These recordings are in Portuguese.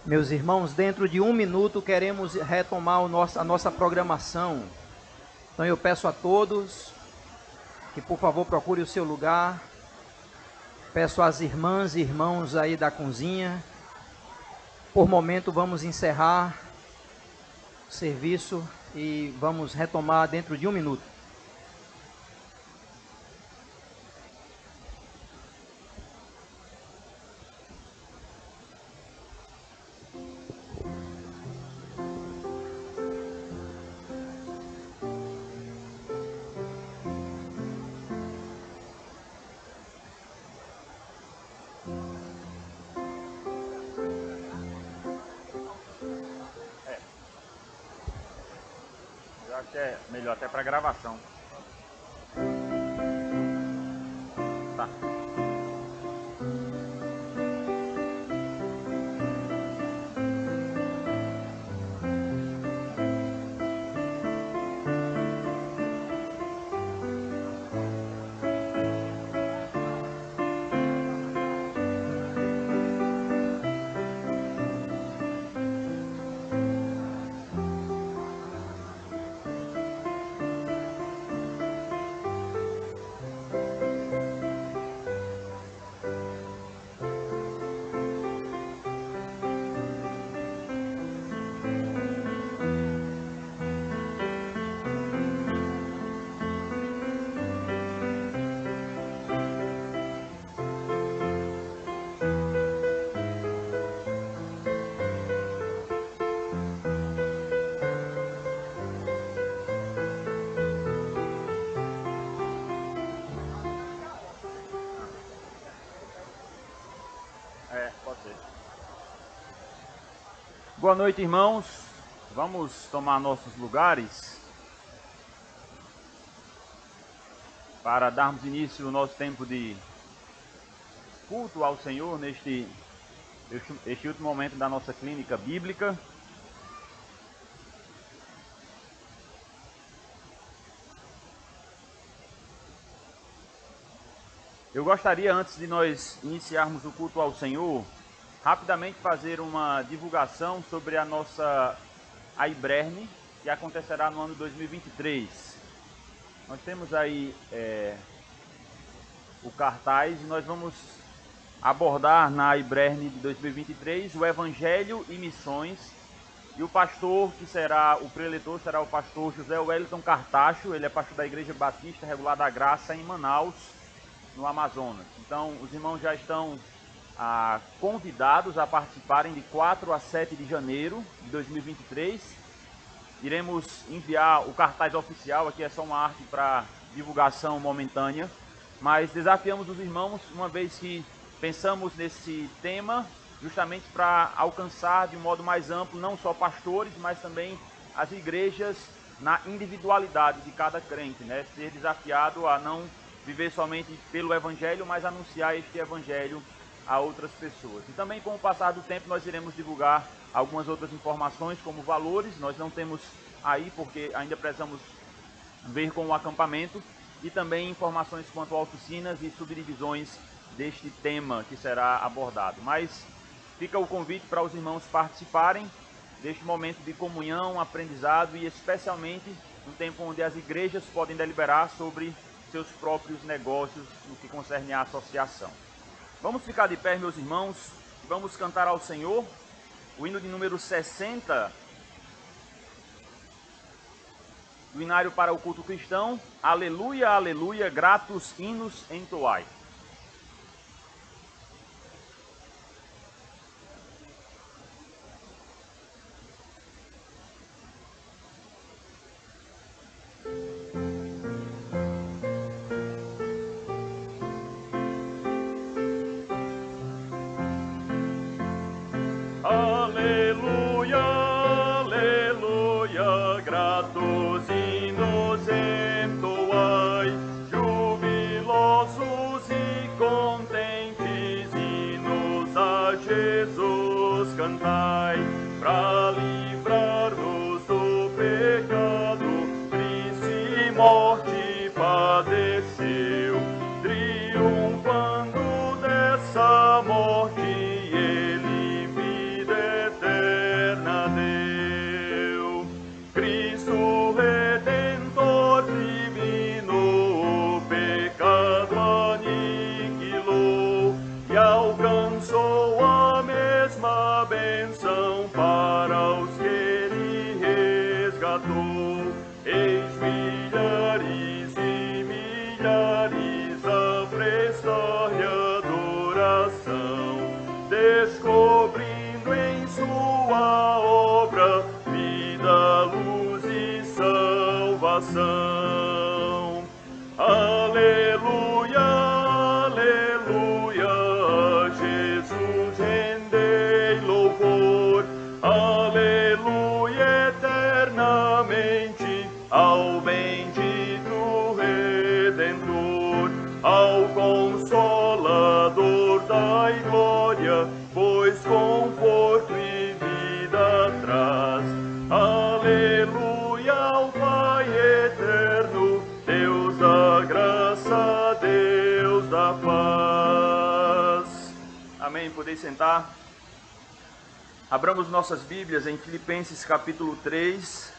Meus irmãos, dentro de um minuto queremos retomar a nossa programação. Então eu peço a todos que por favor procure o seu lugar. Peço às irmãs e irmãos aí da cozinha. Por momento vamos encerrar o serviço e vamos retomar dentro de um minuto. Eu acho que é melhor até para gravação. Tá. Pode ser. Boa noite, irmãos. Vamos tomar nossos lugares para darmos início ao nosso tempo de culto ao Senhor neste último momento da nossa clínica bíblica. Eu gostaria, antes de nós iniciarmos o culto ao Senhor, rapidamente fazer uma divulgação sobre a nossa AIBRERNE, que acontecerá no ano 2023. Nós temos aí o cartaz e nós vamos abordar na AIBRERNE de 2023 o Evangelho e Missões. E o pastor que será, o preletor será o pastor José Wellington Cartacho. Ele é pastor da Igreja Batista Regular da Graça em Manaus, no Amazonas. Então, os irmãos já estão convidados a participarem de 4 a 7 de janeiro de 2023. Iremos enviar o cartaz oficial, aqui é só uma arte para divulgação momentânea, mas desafiamos os irmãos, uma vez que pensamos nesse tema, justamente para alcançar de um modo mais amplo, não só pastores, mas também as igrejas na individualidade de cada crente, né? Ser desafiado a não viver somente pelo Evangelho, mas anunciar este Evangelho a outras pessoas. E também, com o passar do tempo, nós iremos divulgar algumas outras informações, como valores. Nós não temos aí, porque ainda precisamos ver com o acampamento, e também informações quanto a oficinas e subdivisões deste tema que será abordado. Mas fica o convite para os irmãos participarem deste momento de comunhão, aprendizado e especialmente um tempo onde as igrejas podem deliberar sobre seus próprios negócios no que concerne à associação. Vamos ficar de pé, meus irmãos, e vamos cantar ao Senhor o hino de número 60 do Hinário para o Culto Cristão. Aleluia, aleluia, gratos hinos entoai. Aleluia, aleluia, gratos hinos entoai, jubilosos e contentes, hinos a Jesus cantai, para livrar-nos do pecado, triste morte padeceu, triunfando dessa morte, ele vida eterna bênção para os que ele resgatou. Eis milhares e milhares a prestar-lhe adoração, descobrindo em sua obra vida, luz e salvação. Aleluia, aleluia, a Jesus rendei louvor. Aleluia, eternamente ao bendito Redentor, ao Consolador dai glória, pois conforto e vida traz. Aleluia, ao Pai eterno, Deus da graça, Deus da paz. Amém. Podeis sentar. Abramos nossas Bíblias em Filipenses capítulo 3.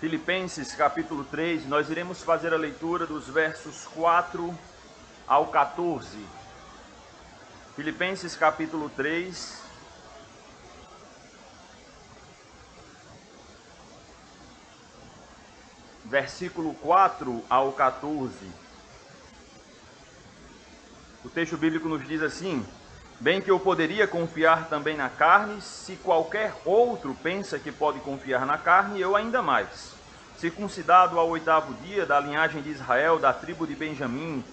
Filipenses capítulo 3, nós iremos fazer a leitura dos versos 4 ao 14. Filipenses capítulo 3, versículo 4 ao 14. O texto bíblico nos diz assim: bem que eu poderia confiar também na carne, se qualquer outro pensa que pode confiar na carne, eu ainda mais. Circuncidado ao 8º dia, da linhagem de Israel, da tribo de Benjamim,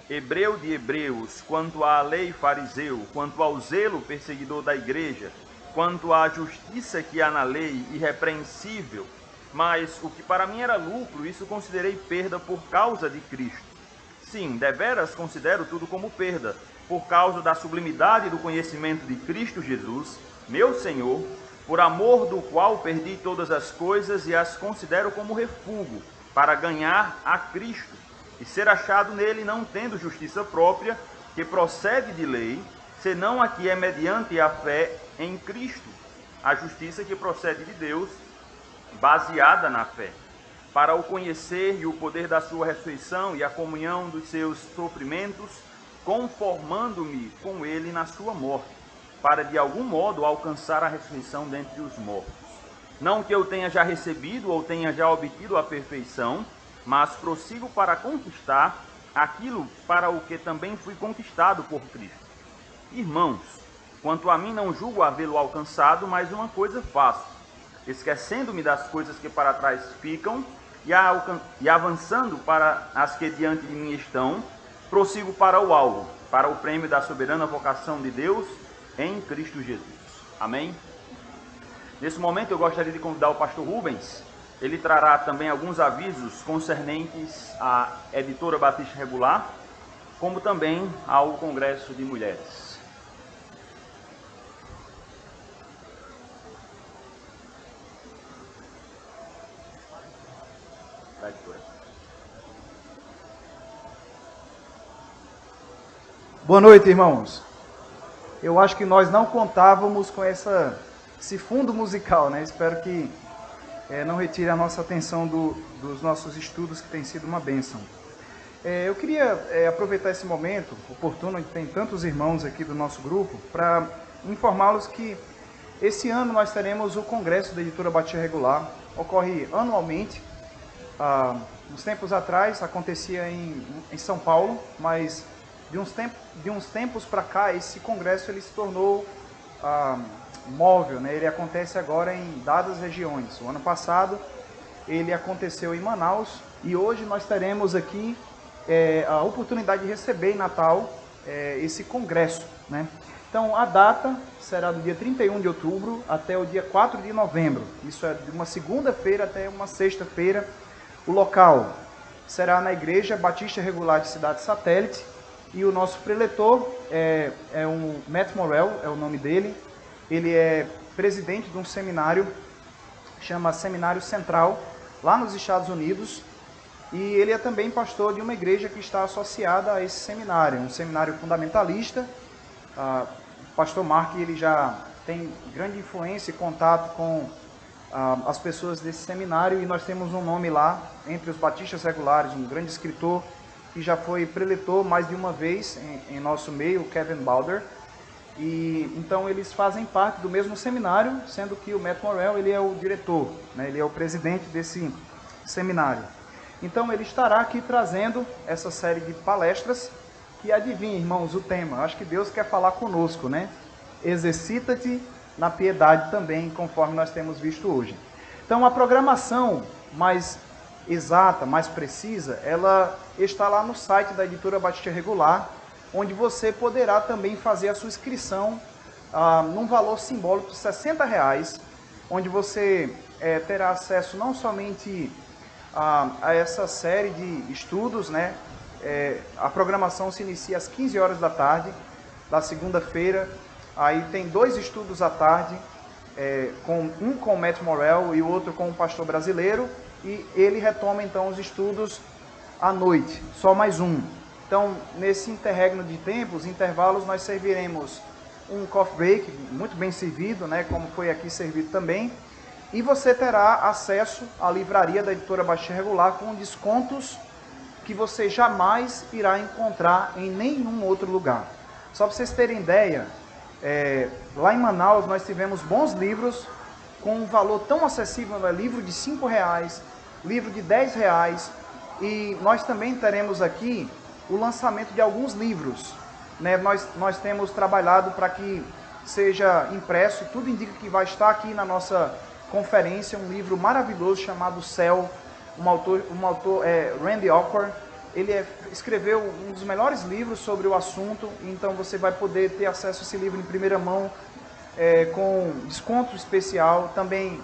hebreu de hebreus, quanto à lei fariseu, quanto ao zelo perseguidor da igreja, quanto à justiça que há na lei, irrepreensível. Mas o que para mim era lucro, isso considerei perda por causa de Cristo. Sim, deveras considero tudo como perda, por causa da sublimidade do conhecimento de Cristo Jesus, meu Senhor, por amor do qual perdi todas as coisas e as considero como refúgio, para ganhar a Cristo, e ser achado nele, não tendo justiça própria, que procede de lei, senão a que é mediante a fé em Cristo, a justiça que procede de Deus, baseada na fé, para o conhecer e o poder da sua ressurreição e a comunhão dos seus sofrimentos, conformando-me com ele na sua morte, para de algum modo alcançar a ressurreição dentre os mortos. Não que eu tenha já recebido ou tenha já obtido a perfeição, mas prossigo para conquistar aquilo para o que também fui conquistado por Cristo. Irmãos, quanto a mim não julgo havê-lo alcançado, mas uma coisa faço, esquecendo-me das coisas que para trás ficam e avançando para as que diante de mim estão, prossigo para o alvo, para o prêmio da soberana vocação de Deus em Cristo Jesus. Amém? Nesse momento eu gostaria de convidar o pastor Rubens. Ele trará também alguns avisos concernentes à Editora Batista Regular, como também ao Congresso de Mulheres. Boa noite, irmãos. Eu acho que nós não contávamos com esse fundo musical, né? Espero que não retire a nossa atenção dos nossos estudos, que tem sido uma bênção. Eu queria aproveitar esse momento oportuno, que tem tantos irmãos aqui do nosso grupo, para informá-los que esse ano nós teremos o Congresso da Editora Batista Regular. Ocorre anualmente. Uns tempos atrás acontecia em São Paulo, mas de uns tempos para cá, esse congresso ele se tornou móvel, né? Ele acontece agora em dadas regiões. O ano passado ele aconteceu em Manaus e hoje nós teremos aqui a oportunidade de receber em Natal esse congresso, né? Então a data será do dia 31 de outubro até o dia 4 de novembro. Isso é de uma segunda-feira até uma sexta-feira. O local será na Igreja Batista Regular de Cidade Satélite. E o nosso preletor é um Matt Morrell, é o nome dele. Ele é presidente de um seminário, chama Seminário Central, lá nos Estados Unidos. E ele é também pastor de uma igreja que está associada a esse seminário, um seminário fundamentalista. O pastor Mark ele já tem grande influência e contato com as pessoas desse seminário. E nós temos um nome lá, entre os batistas regulares, um grande escritor, que já foi preletor mais de uma vez em nosso meio, Kevin Balder. E então eles fazem parte do mesmo seminário, sendo que o Matt Morrell ele é o diretor, né? Ele é o presidente desse seminário. Então ele estará aqui trazendo essa série de palestras que, adivinha, irmãos, o tema. Acho que Deus quer falar conosco, né? Exercita-te na piedade também, conforme nós temos visto hoje. Então a programação mais exata, mais precisa, ela está lá no site da Editora Batista Regular, onde você poderá também fazer a sua inscrição num valor simbólico de R$60, onde você terá acesso não somente a essa série de estudos, né? A programação se inicia às 15 horas da tarde, da segunda-feira. Aí tem 2 estudos à tarde, um com o Matt Morrell e o outro com o pastor brasileiro, e ele retoma então os estudos à noite, só mais um. Então, nesse interregno de tempo, os intervalos, nós serviremos um coffee break, muito bem servido, né, como foi aqui servido também, e você terá acesso à livraria da Editora Batista Regular com descontos que você jamais irá encontrar em nenhum outro lugar. Só para vocês terem ideia, lá em Manaus nós tivemos bons livros com um valor tão acessível, né? Livro de R$5, livro de R$10, e nós também teremos aqui o lançamento de alguns livros, né? Nós temos trabalhado para que seja impresso, e tudo indica que vai estar aqui na nossa conferência, um livro maravilhoso chamado Céu, um autor Randy Alcorn. Ele escreveu um dos melhores livros sobre o assunto, então você vai poder ter acesso a esse livro em primeira mão, com desconto especial. Também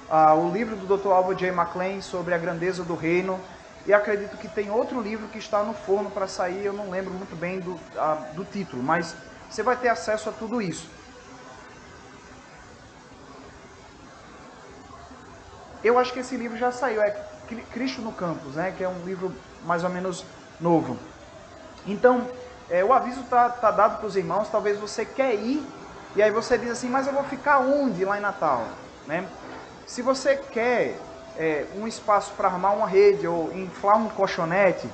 o livro do Dr. Albert J. McLean sobre a grandeza do reino. E acredito que tem outro livro que está no forno para sair, eu não lembro muito bem do título, mas você vai ter acesso a tudo isso. Eu acho que esse livro já saiu, é Cristo no Campus, né, que é um livro mais ou menos novo. Então, o aviso está dado para os irmãos. Talvez você quer ir, e aí você diz assim, mas eu vou ficar onde lá em Natal? Né? Se você quer um espaço para armar uma rede ou inflar um colchonete,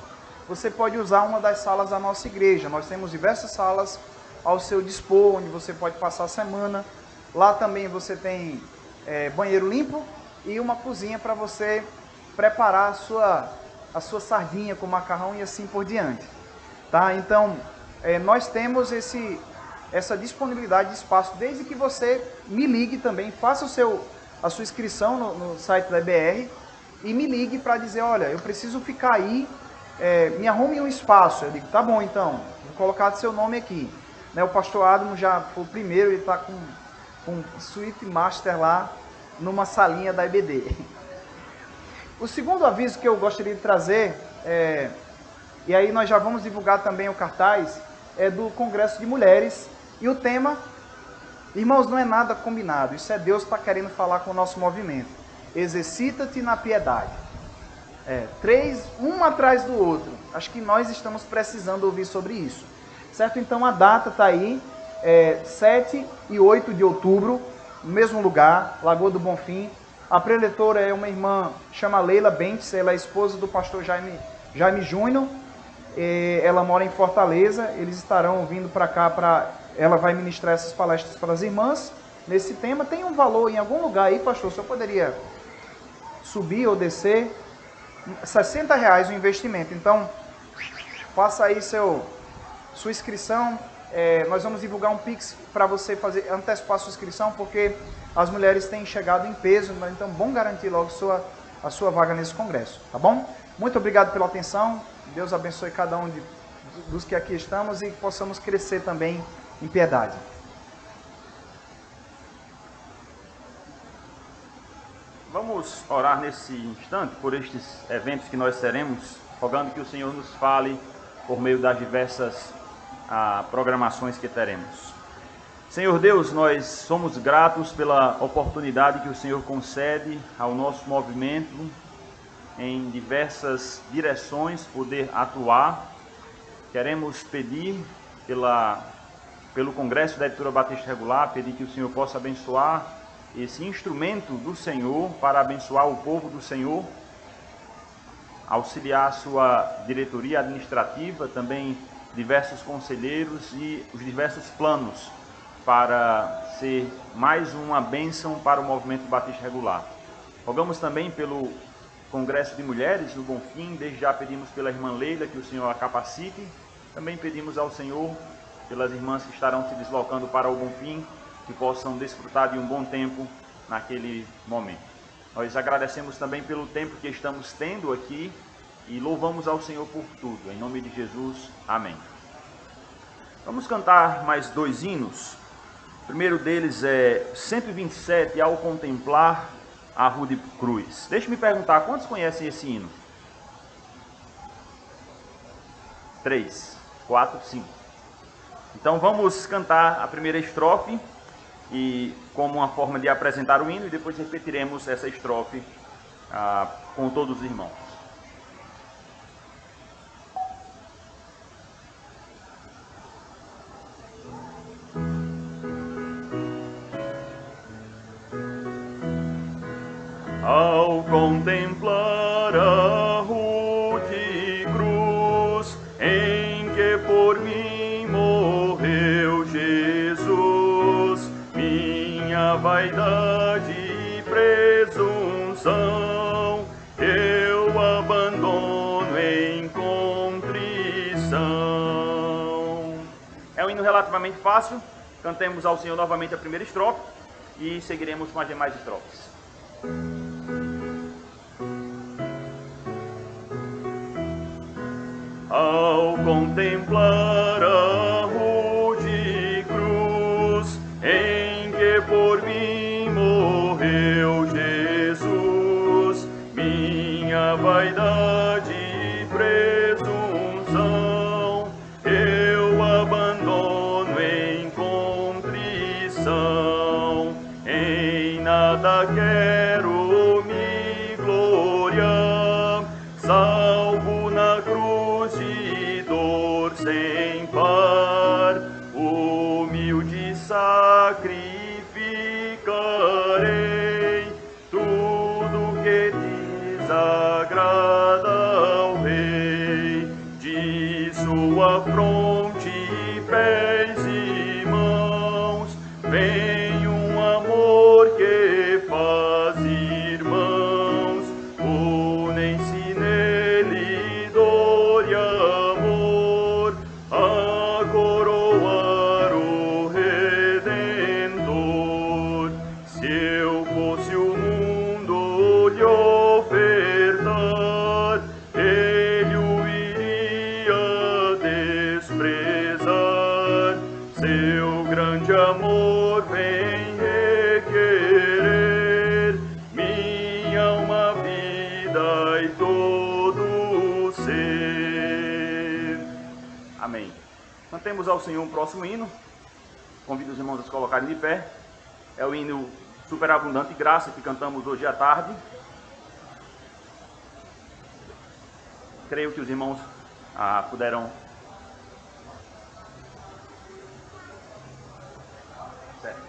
você pode usar uma das salas da nossa igreja. Nós temos diversas salas ao seu dispor, onde você pode passar a semana. Lá também você tem banheiro limpo e uma cozinha para você preparar a sua sardinha com macarrão e assim por diante. Tá? Então, nós temos essa disponibilidade de espaço, desde que você me ligue também, faça a sua inscrição no site da EBR e me ligue para dizer, olha, eu preciso ficar aí, me arrume um espaço. Eu digo, tá bom então, vou colocar seu nome aqui. Né, o pastor Adamo já foi o primeiro, ele está com suíte master lá, numa salinha da EBD. O segundo aviso que eu gostaria de trazer, e aí nós já vamos divulgar também o cartaz, é do Congresso de Mulheres, e o tema, irmãos, não é nada combinado, isso é Deus que está querendo falar com o nosso movimento. Exercita-te na piedade. 3, um atrás do outro. Acho que nós estamos precisando ouvir sobre isso. Certo? Então a data está aí, 7 e 8 de outubro, no mesmo lugar, Lagoa do Bonfim. A preletora é uma irmã, chama Leila Bentes, ela é esposa do pastor Jaime Júnior. Ela mora em Fortaleza, eles estarão vindo para cá, ela vai ministrar essas palestras para as irmãs nesse tema. Tem um valor em algum lugar aí, pastor, o senhor poderia subir ou descer? R$60 o investimento, então faça aí sua inscrição. Nós vamos divulgar um Pix para você antecipar a sua inscrição, porque as mulheres têm chegado em peso, então bom garantir logo a sua vaga nesse congresso, tá bom? Muito obrigado pela atenção, Deus abençoe cada um dos que aqui estamos e que possamos crescer também em piedade. Vamos orar nesse instante por estes eventos que nós teremos, rogando que o Senhor nos fale por meio das diversas programações que teremos. Senhor Deus, nós somos gratos pela oportunidade que o Senhor concede ao nosso movimento em diversas direções poder atuar. Queremos pedir pelo Congresso da Editora Batista Regular, pedir que o Senhor possa abençoar esse instrumento do Senhor para abençoar o povo do Senhor, auxiliar a sua diretoria administrativa, também diversos conselheiros e os diversos planos para ser mais uma bênção para o movimento batista regular. Rogamos também pelo Congresso de Mulheres no Bonfim, desde já pedimos pela irmã Leila que o Senhor a capacite, também pedimos ao Senhor pelas irmãs que estarão se deslocando para o Bonfim, que possam desfrutar de um bom tempo naquele momento. Nós agradecemos também pelo tempo que estamos tendo aqui e louvamos ao Senhor por tudo. Em nome de Jesus, amém. Vamos cantar mais 2 hinos. O primeiro deles é 127, Ao Contemplar a Rude Cruz. Deixe-me perguntar, quantos conhecem esse hino? 3, 4, 5. Então vamos cantar a primeira estrofe e como uma forma de apresentar o hino, e depois repetiremos essa estrofe com todos os irmãos. Ao contemplar a rude cruz em que por mim morreu Jesus, minha vaidade e presunção eu abandono em contrição. É um hino relativamente fácil. Cantemos ao Senhor novamente a primeira estrofe e seguiremos com as demais estrofes. Ao contemplar a rude cruz em que por mim morreu Jesus, minha vaidade e presunção eu abandono em contrição. Em nada quero me gloriar, salvo na cruz de dor sem par, humilde sacrificarei tudo que desagrada ao Rei. De sua fronte, pés e mãos, vem um amor que faz irmãos, unem-se nele dor e amor, a coroar o Redentor. Se eu fosse o mundo lhe ofertar, ele o iria desprezar. Seu grande amor vem requerer minha alma, vida e todo o ser. Amém. Cantemos ao Senhor um próximo hino. Convido os irmãos a se colocarem de pé. É o hino Superabundante Graça que cantamos hoje à tarde. Creio que os irmãos puderam... Certo.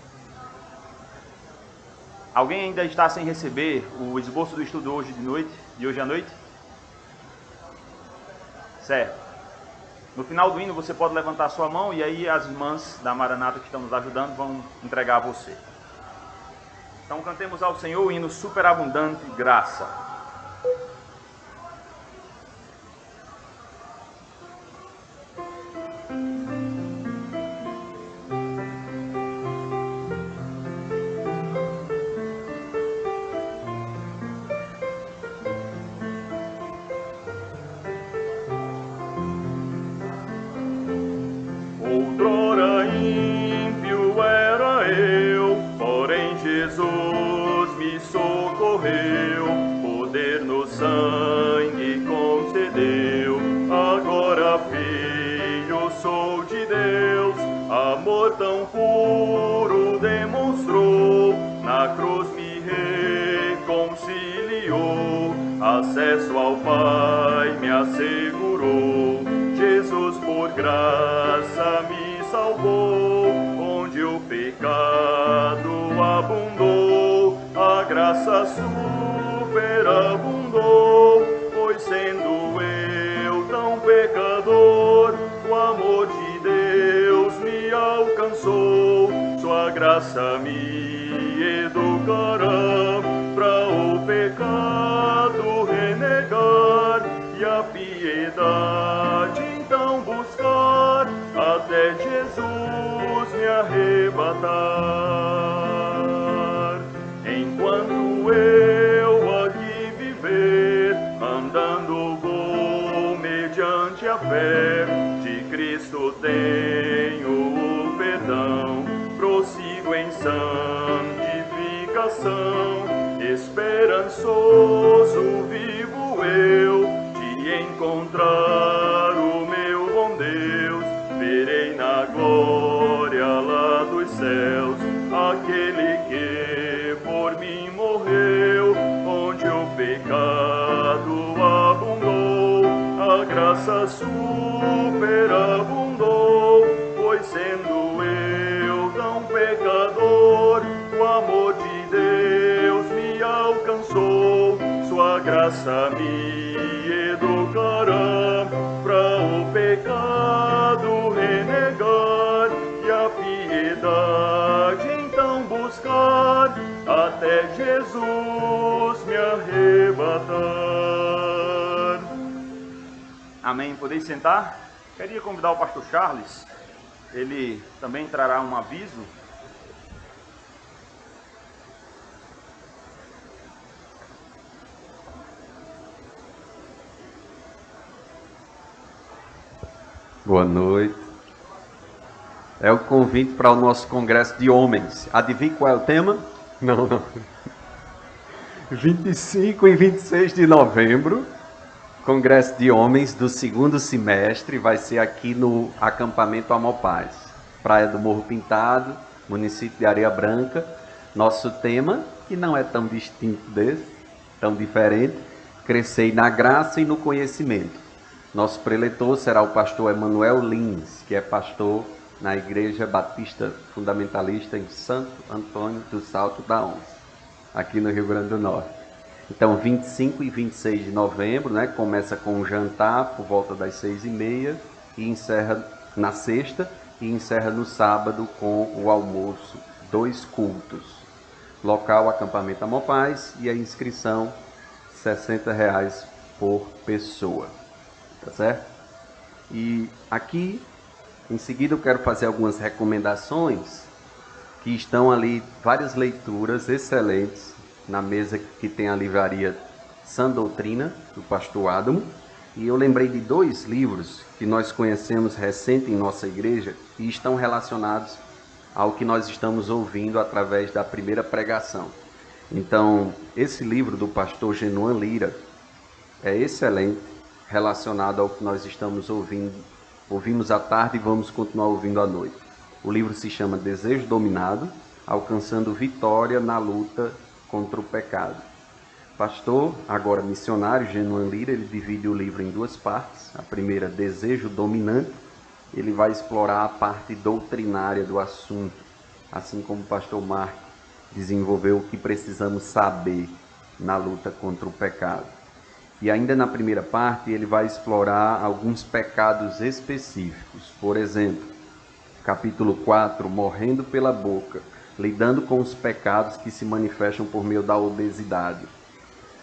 Alguém ainda está sem receber o esboço do estudo de hoje à noite? Certo. No final do hino você pode levantar sua mão e aí as irmãs da Maranata que estão nos ajudando vão entregar a você. Então cantemos ao Senhor o hino Superabundante Graça. Outrora ímpio era eu, porém Jesus me socorreu, poder no sangue concedeu. Agora filho sou de Deus, amor tão puro demonstrou, na cruz me reconciliou, acesso ao Pai me assegurou. Jesus por graça me salvou, onde o pecado abundou, a graça superabundou, pois sendo eu tão pecador, o amor de Deus me alcançou. graça me educará para o pecado renegar e a piedade então buscar até Jesus me arrebatar. Enquanto eu aqui viver, andando vou mediante a fé de Cristo tenho o perdão, prossigo em santificação, esperançoso vivo eu de encontrar o meu bom Deus, verei na glória lá dos céus aquele que por mim morreu, onde o pecado abundou, a graça superabundou, pois sendo eu tão pecador, o amor de Deus me alcançou, sua graça me educará para o pecado renegar e a piedade então buscar até Jesus me arrebatar. Amém. Podeis sentar? Queria convidar o pastor Charles. Ele também trará um aviso. Boa noite. É o convite para o nosso congresso de homens. Adivinha qual é o tema? Não. 25 e 26 de novembro, congresso de homens do segundo semestre, vai ser aqui no acampamento Amopaz, Praia do Morro Pintado, município de Areia Branca. Nosso tema, que não é tão distinto desse, tão diferente, crescei na graça e no conhecimento. Nosso preletor será o pastor Emanuel Lins, que é pastor na Igreja Batista Fundamentalista em Santo Antônio do Salto da Onça, aqui no Rio Grande do Norte. Então, 25 e 26 de novembro, né, começa com um jantar por volta das 6h30 e encerra na sexta e encerra no sábado com o almoço, 2 cultos. Local, acampamento Amopaz, e a inscrição R$60 por pessoa. Tá certo? E aqui, em seguida, eu quero fazer algumas recomendações que estão ali, várias leituras excelentes na mesa que tem a livraria Sã Doutrina, do pastor Adamo. E eu lembrei de 2 livros que nós conhecemos recente em nossa igreja e estão relacionados ao que nós estamos ouvindo através da primeira pregação. Então, esse livro do pastor Genuan Lira é excelente, relacionado ao que nós estamos ouvindo. Ouvimos à tarde e vamos continuar ouvindo à noite. O livro se chama Desejo Dominado, alcançando vitória na luta contra o pecado. Pastor, agora missionário, Genuan Lira, ele divide o livro em 2 partes. A primeira, Desejo Dominante, ele vai explorar a parte doutrinária do assunto, assim como o pastor Mark desenvolveu o que precisamos saber na luta contra o pecado. E ainda na primeira parte ele vai explorar alguns pecados específicos. Por exemplo, capítulo 4, Morrendo pela Boca, lidando com os pecados que se manifestam por meio da obesidade.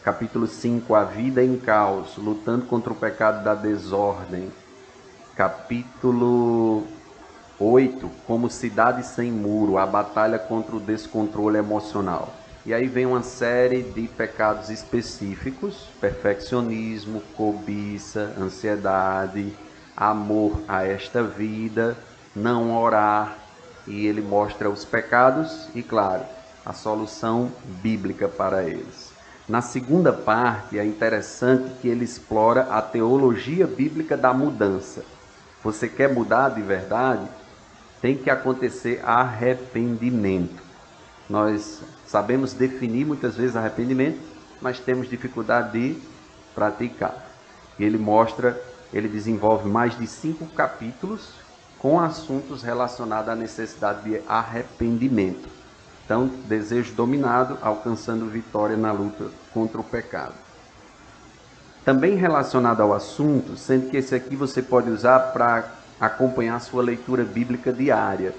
Capítulo 5, A Vida em Caos, lutando contra o pecado da desordem. Capítulo 8, Como Cidade Sem Muro, a batalha contra o descontrole emocional. E aí vem uma série de pecados específicos: perfeccionismo, cobiça, ansiedade, amor a esta vida, não orar. E ele mostra os pecados e, claro, a solução bíblica para eles. Na segunda parte, é interessante que ele explora a teologia bíblica da mudança. Você quer mudar de verdade? Tem que acontecer arrependimento. Nós sabemos definir muitas vezes arrependimento, mas temos dificuldade de praticar. E ele desenvolve mais de 5 capítulos com assuntos relacionados à necessidade de arrependimento. Então, Desejo Dominado, alcançando vitória na luta contra o pecado. Também relacionado ao assunto, sendo que esse aqui você pode usar para acompanhar a sua leitura bíblica diária.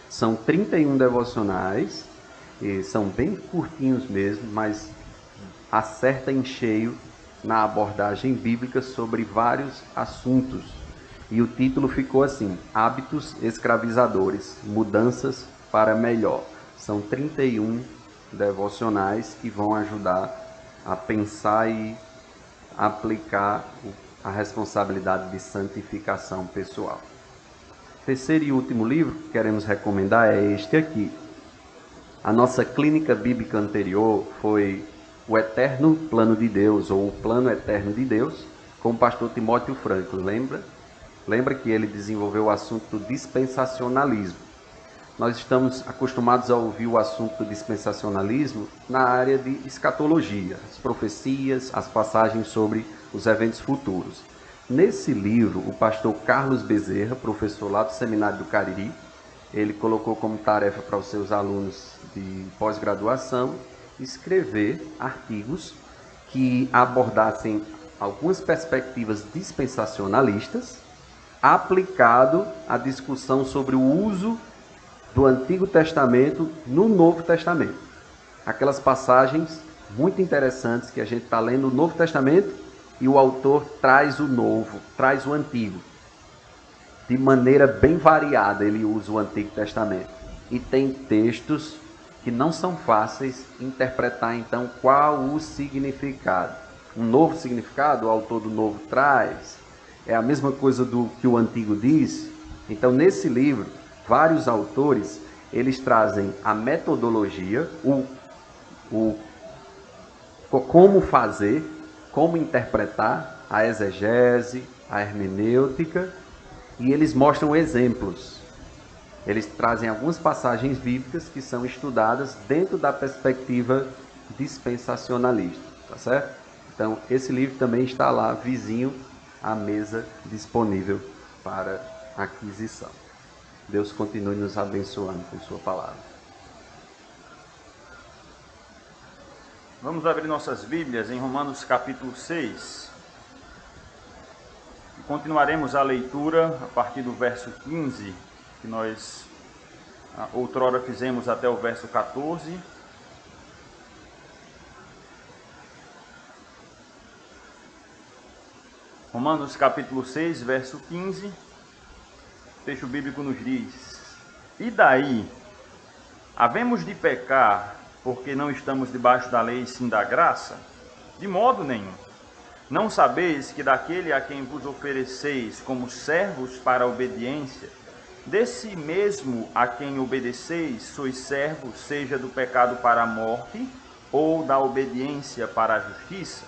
São 31 devocionais, e são bem curtinhos mesmo, mas acerta em cheio na abordagem bíblica sobre vários assuntos. E o título ficou assim: Hábitos Escravizadores, Mudanças para Melhor. São 31 devocionais que vão ajudar a pensar e aplicar a responsabilidade de santificação pessoal. Terceiro e último livro que queremos recomendar é este aqui. A nossa clínica bíblica anterior foi O Eterno Plano de Deus, ou O Plano Eterno de Deus, com o pastor Timóteo Franklin. Lembra que ele desenvolveu o assunto do dispensacionalismo. Nós estamos acostumados a ouvir o assunto do dispensacionalismo na área de escatologia, as profecias, as passagens sobre os eventos futuros. Nesse livro, o pastor Carlos Bezerra, professor lá do Seminário do Cariri, ele colocou como tarefa para os seus alunos de pós-graduação escrever artigos que abordassem algumas perspectivas dispensacionalistas aplicado à discussão sobre o uso do Antigo Testamento no Novo Testamento. Aquelas passagens muito interessantes que a gente está lendo no Novo Testamento e o autor traz o Novo, traz o Antigo. De maneira bem variada ele usa o Antigo Testamento. E tem textos que não são fáceis interpretar então qual o significado. Um novo significado o autor do Novo traz. É a mesma coisa do que o Antigo diz. Então nesse livro, vários autores, eles trazem a metodologia, como fazer, como interpretar, a exegese, a hermenêutica, e eles mostram exemplos. Eles trazem algumas passagens bíblicas que são estudadas dentro da perspectiva dispensacionalista, tá certo? Então, esse livro também está lá, vizinho à mesa, disponível para aquisição. Deus continue nos abençoando com sua palavra. Vamos abrir nossas Bíblias em Romanos capítulo 6. E continuaremos a leitura a partir do verso 15, que nós outrora fizemos até o verso 14. Romanos capítulo 6, verso 15. O texto bíblico nos diz: E daí? Havemos de pecar porque não estamos debaixo da lei, sim da graça? De modo nenhum. Não sabeis que daquele a quem vos ofereceis como servos para a obediência, desse mesmo a quem obedeceis sois servos, seja do pecado para a morte, ou da obediência para a justiça?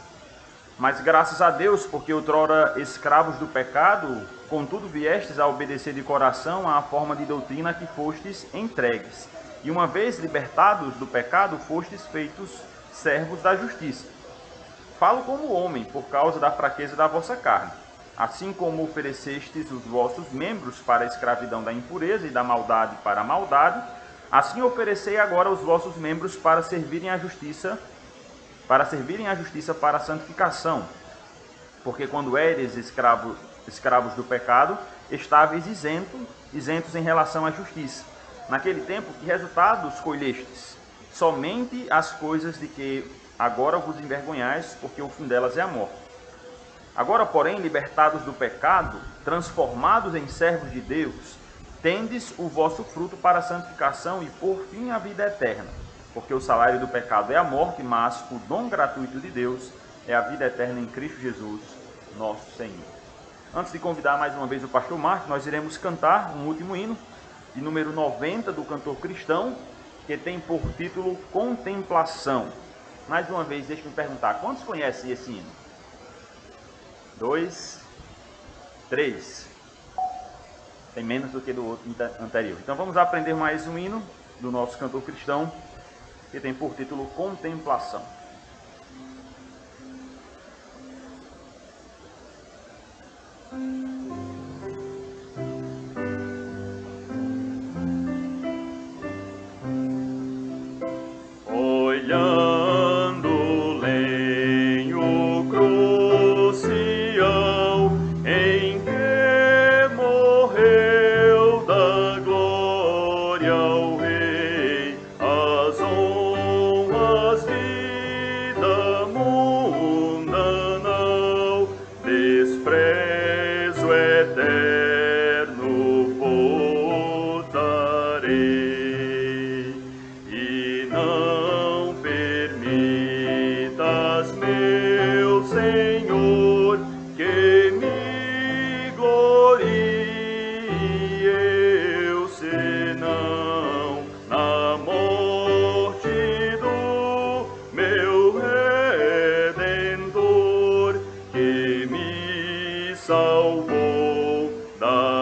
Mas graças a Deus, porque outrora escravos do pecado, contudo viestes a obedecer de coração à forma de doutrina que fostes entregues. E uma vez libertados do pecado, fostes feitos servos da justiça. Falo como homem, por causa da fraqueza da vossa carne. Assim como oferecestes os vossos membros para a escravidão da impureza e da maldade para a maldade, assim oferecei agora os vossos membros para servirem à justiça, para a santificação. Porque quando eres escravos do pecado, estáveis isentos em relação à justiça. Naquele tempo, que resultados colhestes? Somente as coisas de que agora vos envergonhais, porque o fim delas é a morte. Agora, porém, libertados do pecado, transformados em servos de Deus, tendes o vosso fruto para a santificação e, por fim, a vida eterna. Porque o salário do pecado é a morte, mas o dom gratuito de Deus é a vida eterna em Cristo Jesus, nosso Senhor. Antes de convidar mais uma vez o pastor Marcos, nós iremos cantar um último hino, de número 90 do cantor cristão, que tem por título Contemplação. Mais uma vez, deixa eu me perguntar, quantos conhecem esse hino? 2, 3. Tem menos do que do outro anterior. Então vamos aprender mais um hino do nosso cantor cristão, que tem por título Contemplação. Olhando o lenho crucial em que morreu da glória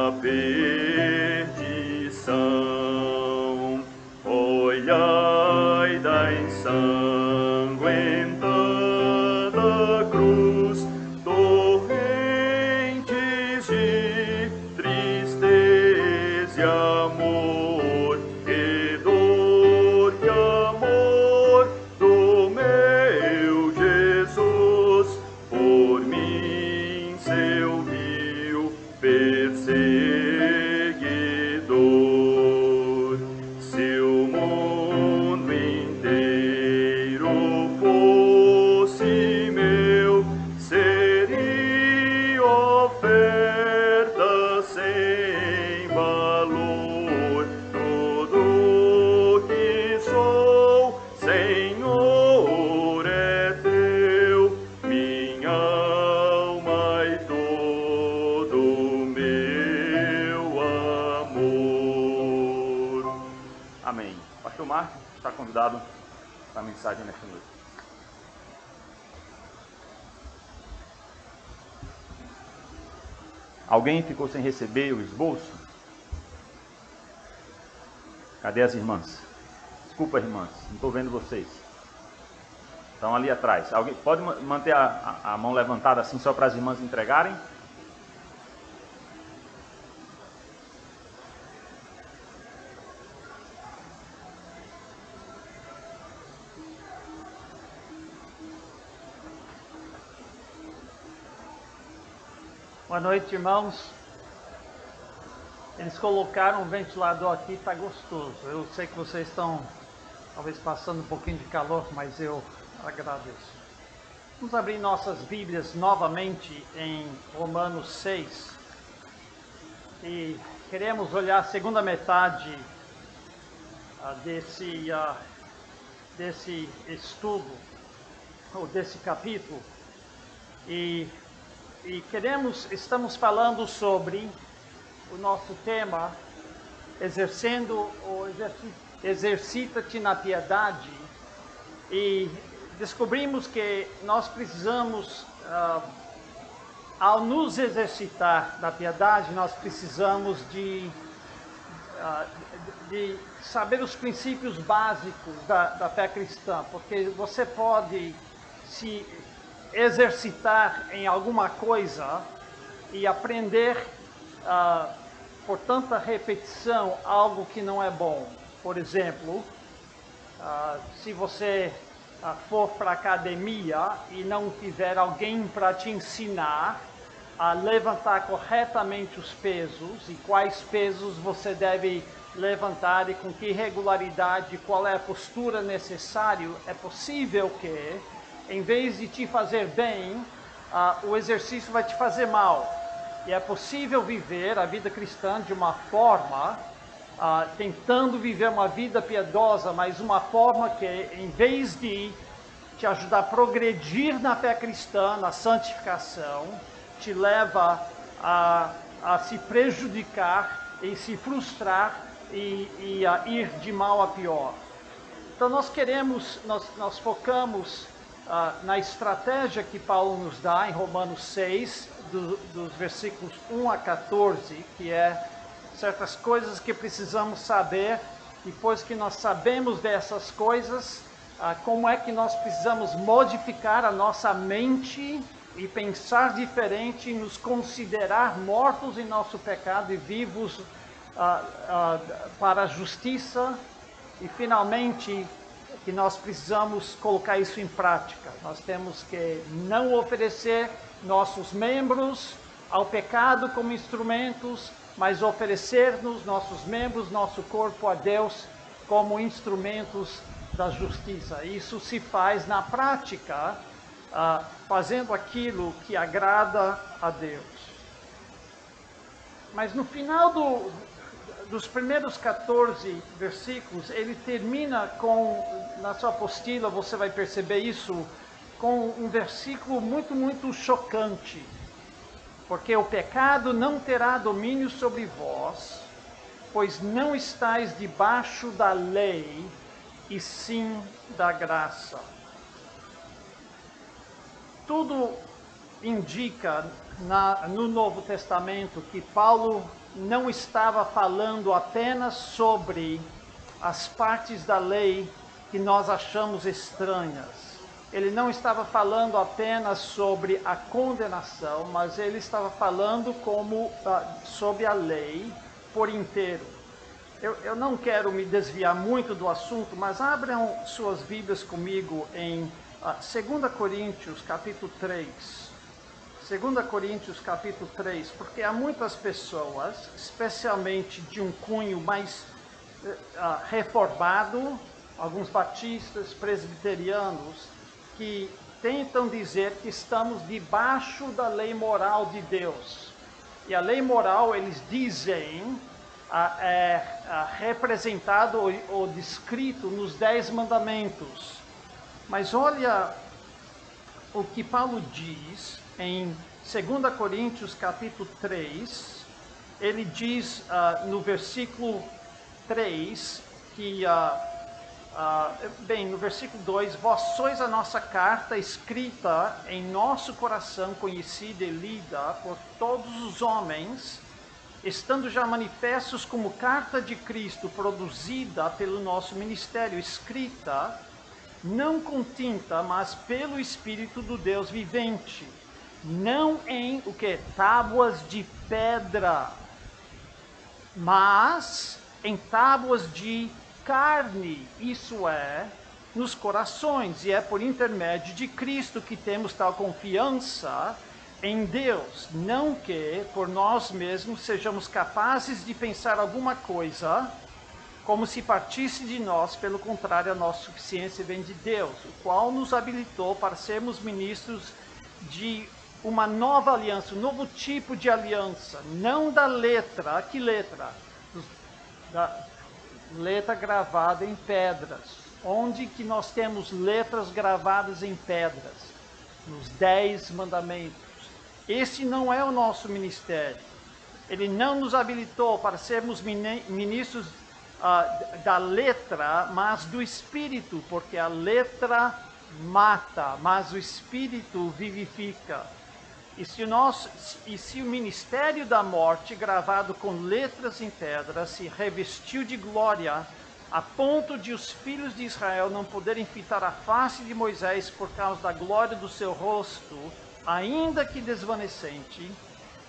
a perdição. Olhai da ensanguentada cruz, torrentes de tristeza e amor, que dor e amor do meu Jesus, por mim seu vil perseguidor. Se o mundo inteiro fosse meu, seria oferta sem valor. Tudo que sou, Senhor, é teu, minha alma e todo o meu amor. Amém. Pastor Marcos está convidado para a mensagem nesta noite. Alguém ficou sem receber o esboço? Cadê as irmãs? Desculpa, irmãs, não estou vendo vocês. Estão ali atrás. Alguém pode manter a mão levantada assim só para as irmãs entregarem? Boa noite, irmãos. Eles colocaram um ventilador aqui, está gostoso. Eu sei que vocês estão talvez passando um pouquinho de calor, mas eu agradeço. Vamos abrir nossas Bíblias novamente em Romanos 6. E queremos olhar a segunda metade desse estudo, ou desse capítulo. E estamos falando sobre o nosso tema, exercita-te na piedade, e descobrimos que nós precisamos, ao nos exercitar na piedade, nós precisamos de saber os princípios básicos da fé cristã, porque você pode se exercitar em alguma coisa e aprender por tanta repetição algo que não é bom. Por exemplo, se você for para a academia e não tiver alguém para te ensinar a levantar corretamente os pesos e quais pesos você deve levantar e com que regularidade, qual é a postura necessária, é possível que, em vez de te fazer bem, o exercício vai te fazer mal. E é possível viver a vida cristã de uma forma, tentando viver uma vida piedosa, mas uma forma que, em vez de te ajudar a progredir na fé cristã, na santificação, te leva a se prejudicar e se frustrar e a ir de mal a pior. Então nós focamos na estratégia que Paulo nos dá em Romanos 6, dos versículos 1 a 14, que é certas coisas que precisamos saber. Depois que nós sabemos dessas coisas, como é que nós precisamos modificar a nossa mente e pensar diferente, nos considerar mortos em nosso pecado e vivos para a justiça, e finalmente que nós precisamos colocar isso em prática. Nós temos que não oferecer nossos membros ao pecado como instrumentos, mas oferecer-nos nossos membros, nosso corpo a Deus como instrumentos da justiça. Isso se faz na prática, fazendo aquilo que agrada a Deus. Mas no final dos primeiros 14 versículos, ele termina na sua apostila, você vai perceber isso, com um versículo muito, muito chocante. Porque o pecado não terá domínio sobre vós, pois não estáis debaixo da lei, e sim da graça. Tudo indica no Novo Testamento que Paulo não estava falando apenas sobre as partes da lei que nós achamos estranhas. Ele não estava falando apenas sobre a condenação, mas ele estava falando sobre a lei por inteiro. Eu não quero me desviar muito do assunto, mas abram suas Bíblias comigo em 2 Coríntios, capítulo 3. 2 Coríntios, capítulo 3, porque há muitas pessoas, especialmente de um cunho mais reformado, alguns batistas, presbiterianos, que tentam dizer que estamos debaixo da lei moral de Deus. E a lei moral, eles dizem, é representado ou descrito nos 10 mandamentos. Mas olha o que Paulo diz em 2 Coríntios capítulo 3, ele diz no versículo 3, que, no versículo 2, vós sois a nossa carta escrita em nosso coração, conhecida e lida por todos os homens, estando já manifestos como carta de Cristo, produzida pelo nosso ministério, escrita, não com tinta, mas pelo Espírito do Deus vivente, não em o que? Tábuas de pedra, mas em tábuas de carne, isso é, nos corações, e é por intermédio de Cristo que temos tal confiança em Deus, não que por nós mesmos sejamos capazes de pensar alguma coisa como se partisse de nós, pelo contrário, a nossa suficiência vem de Deus, o qual nos habilitou para sermos ministros de uma nova aliança, um novo tipo de aliança, não da letra, que letra? Da letra gravada em pedras. Onde que nós temos letras gravadas em pedras? Nos 10 mandamentos. Esse não é o nosso ministério. Ele não nos habilitou para sermos ministros da letra, mas do Espírito, porque a letra mata, mas o Espírito vivifica. E se o ministério da morte, gravado com letras em pedra, se revestiu de glória, a ponto de os filhos de Israel não poderem fitar a face de Moisés por causa da glória do seu rosto, ainda que desvanecente,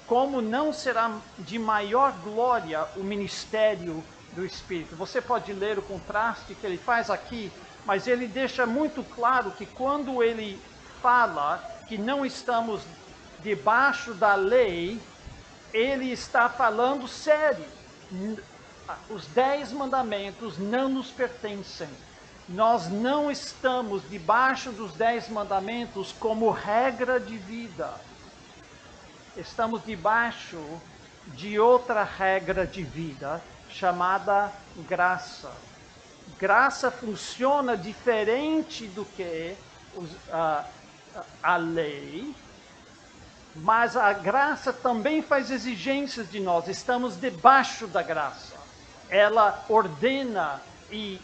como não será de maior glória o ministério do Espírito? Você pode ler o contraste que ele faz aqui, mas ele deixa muito claro que quando ele fala que não estamos debaixo da lei, ele está falando sério. Os 10 mandamentos não nos pertencem. Nós não estamos debaixo dos 10 mandamentos como regra de vida. Estamos debaixo de outra regra de vida chamada graça. Graça funciona diferente do que a lei, mas a graça também faz exigências de nós. Estamos debaixo da graça. Ela ordena e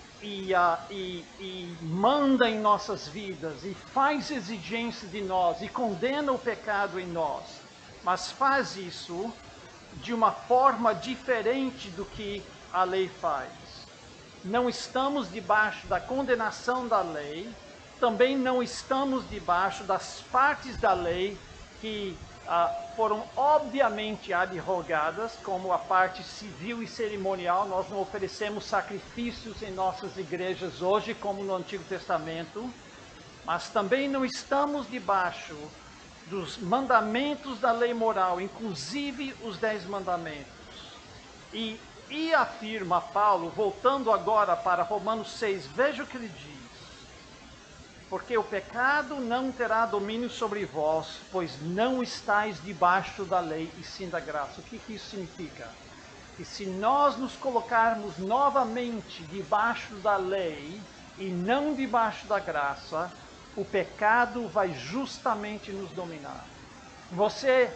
manda em nossas vidas, e faz exigência de nós, e condena o pecado em nós. Mas faz isso de uma forma diferente do que a lei faz. Não estamos debaixo da condenação da lei, também não estamos debaixo das partes da lei que foram obviamente abrogadas, como a parte civil e cerimonial. Nós não oferecemos sacrifícios em nossas igrejas hoje, como no Antigo Testamento, mas também não estamos debaixo dos mandamentos da lei moral, inclusive os 10 mandamentos. E afirma Paulo, voltando agora para Romanos 6, veja o que ele diz. Porque o pecado não terá domínio sobre vós, pois não estáis debaixo da lei e sim da graça. O que isso significa? Que se nós nos colocarmos novamente debaixo da lei e não debaixo da graça, o pecado vai justamente nos dominar. Você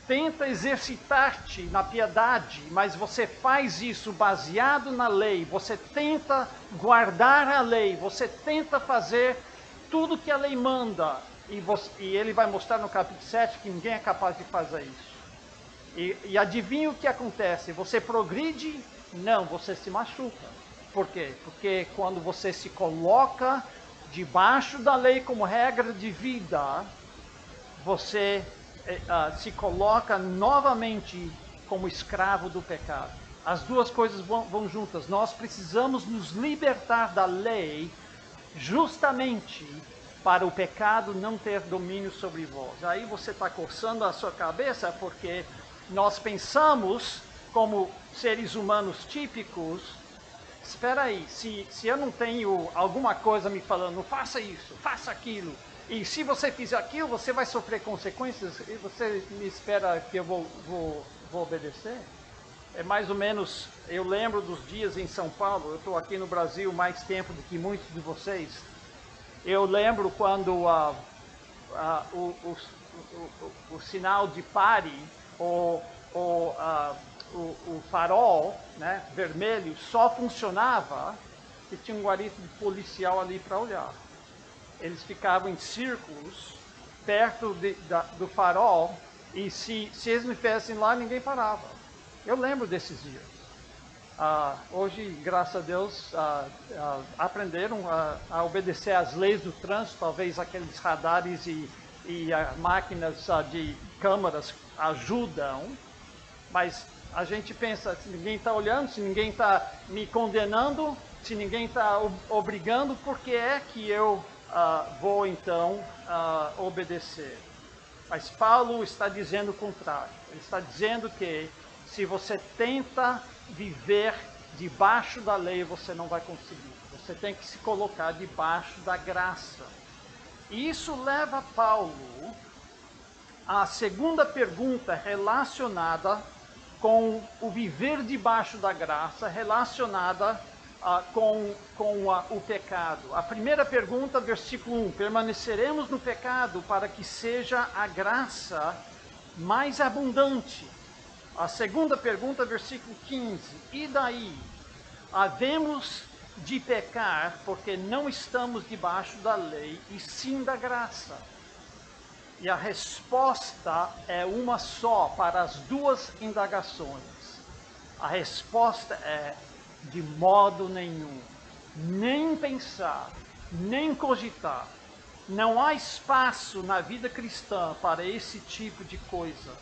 tenta exercitar-te na piedade, mas você faz isso baseado na lei, você tenta guardar a lei, você tenta fazer tudo que a lei manda, e ele vai mostrar no capítulo 7 que ninguém é capaz de fazer isso. E adivinha o que acontece? Você progride? Não, você se machuca. Por quê? Porque quando você se coloca debaixo da lei como regra de vida, você se coloca novamente como escravo do pecado. As duas coisas vão juntas. Nós precisamos nos libertar da lei justamente para o pecado não ter domínio sobre vós. Aí você está coçando a sua cabeça porque nós pensamos como seres humanos típicos. Espera aí, se eu não tenho alguma coisa me falando, faça isso, faça aquilo, e se você fizer aquilo, você vai sofrer consequências, e você me espera que eu vou obedecer? É mais ou menos, eu lembro dos dias em São Paulo, eu estou aqui no Brasil mais tempo do que muitos de vocês. Eu lembro quando o sinal de pare, o farol, né, vermelho, só funcionava se tinha um guarita de policial ali para olhar. Eles ficavam em círculos perto do farol e se eles me fizessem lá, ninguém parava. Eu lembro desses dias. Hoje, graças a Deus, aprenderam a obedecer às leis do trânsito, talvez aqueles radares e máquinas de câmaras ajudam, mas a gente pensa, se ninguém está olhando, se ninguém está me condenando, se ninguém está obrigando, por que é que eu vou então obedecer? Mas Paulo está dizendo o contrário. Ele está dizendo que se você tenta viver debaixo da lei, você não vai conseguir. Você tem que se colocar debaixo da graça. E isso leva Paulo à segunda pergunta relacionada com o viver debaixo da graça, relacionada com o pecado. A primeira pergunta, versículo 1, permaneceremos no pecado para que seja a graça mais abundante. A segunda pergunta, versículo 15, e daí? Havemos de pecar porque não estamos debaixo da lei e sim da graça. E a resposta é uma só para as duas indagações. A resposta é de modo nenhum. Nem pensar, nem cogitar. Não há espaço na vida cristã para esse tipo de coisa.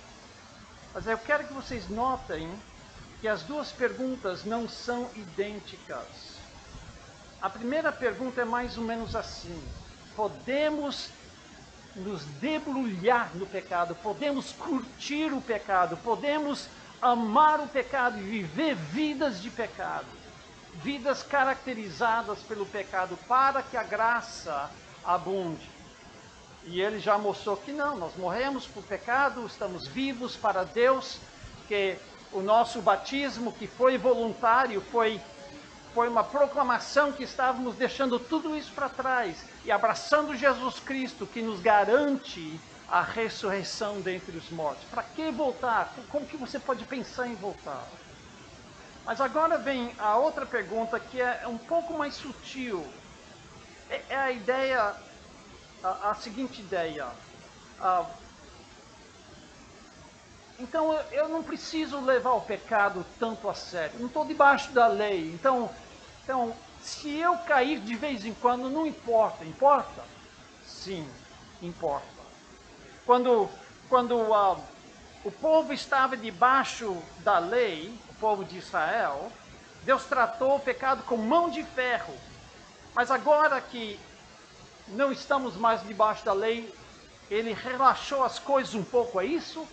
Mas eu quero que vocês notem que as duas perguntas não são idênticas. A primeira pergunta é mais ou menos assim: podemos nos debrulhar no pecado, podemos curtir o pecado, podemos amar o pecado e viver vidas de pecado, vidas caracterizadas pelo pecado, para que a graça abunde. E ele já mostrou que não, nós morremos por pecado, estamos vivos para Deus, que o nosso batismo, que foi voluntário, foi uma proclamação que estávamos deixando tudo isso para trás e abraçando Jesus Cristo, que nos garante a ressurreição dentre os mortos. Para que voltar? Como que você pode pensar em voltar? Mas agora vem a outra pergunta, que é um pouco mais sutil. É a ideia, a seguinte ideia. Então eu não preciso levar o pecado tanto a sério. Não estou debaixo da lei. Então, se eu cair de vez em quando, não importa. Importa? Sim, importa. Quando o povo estava debaixo da lei, o povo de Israel, Deus tratou o pecado com mão de ferro. Mas agora que não estamos mais debaixo da lei, ele relaxou as coisas um pouco, é isso?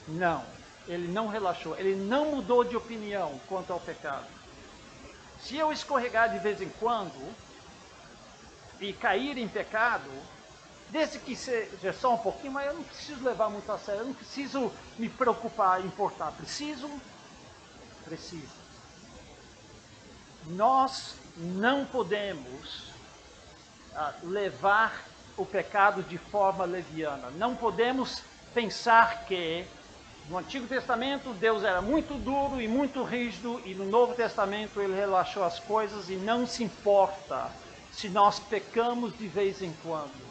Não, ele não relaxou, ele não mudou de opinião quanto ao pecado. Se eu escorregar de vez em quando e cair em pecado, desde que seja só um pouquinho, mas eu não preciso levar muito a sério, eu não preciso me preocupar, importar. Preciso. Nós não podemos levar o pecado de forma leviana. Não podemos pensar que no Antigo Testamento Deus era muito duro e muito rígido, e no Novo Testamento ele relaxou as coisas e não se importa se nós pecamos de vez em quando.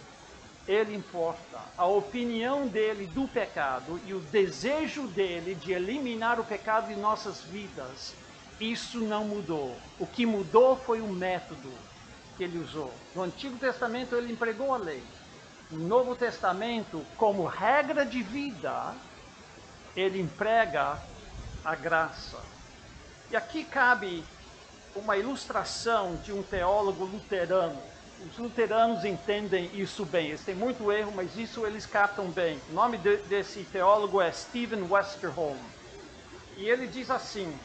ele importa. A opinião dele do pecado e o desejo dele de eliminar o pecado de nossas vidas, isso não mudou. O que mudou foi o método que ele usou. No Antigo Testamento ele empregou a lei. No Novo Testamento, como regra de vida, ele emprega a graça. E aqui cabe uma ilustração de um teólogo luterano. Os luteranos entendem isso bem. Eles têm muito erro, mas isso eles captam bem. O nome desse teólogo é Stephen Westerholm. E ele diz assim: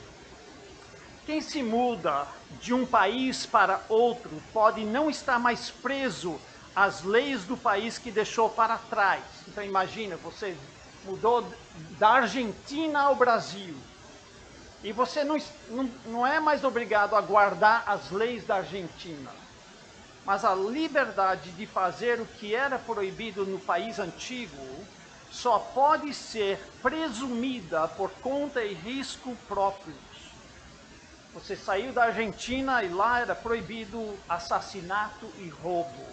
quem se muda de um país para outro pode não estar mais preso às leis do país que deixou para trás. Então imagina, você mudou da Argentina ao Brasil. E você não é mais obrigado a guardar as leis da Argentina. Mas a liberdade de fazer o que era proibido no país antigo só pode ser presumida por conta e risco próprios. Você saiu da Argentina e lá era proibido assassinato e roubo.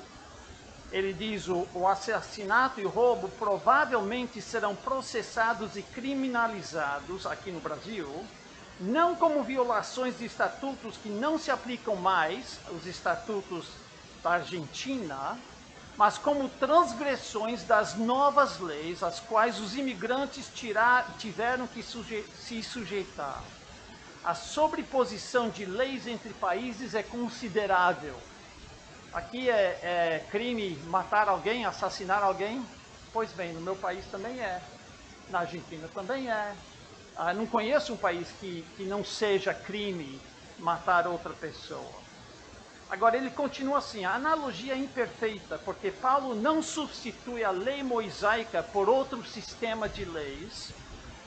Ele diz, o assassinato e o roubo provavelmente serão processados e criminalizados aqui no Brasil, não como violações de estatutos que não se aplicam mais, os estatutos da Argentina, mas como transgressões das novas leis, às quais os imigrantes tiveram que se sujeitar. A sobreposição de leis entre países é considerável. Aqui é crime matar alguém, assassinar alguém? Pois bem, no meu país também é. Na Argentina também é. Não conheço um país que não seja crime matar outra pessoa. Agora ele continua assim, a analogia é imperfeita, porque Paulo não substitui a lei mosaica por outro sistema de leis,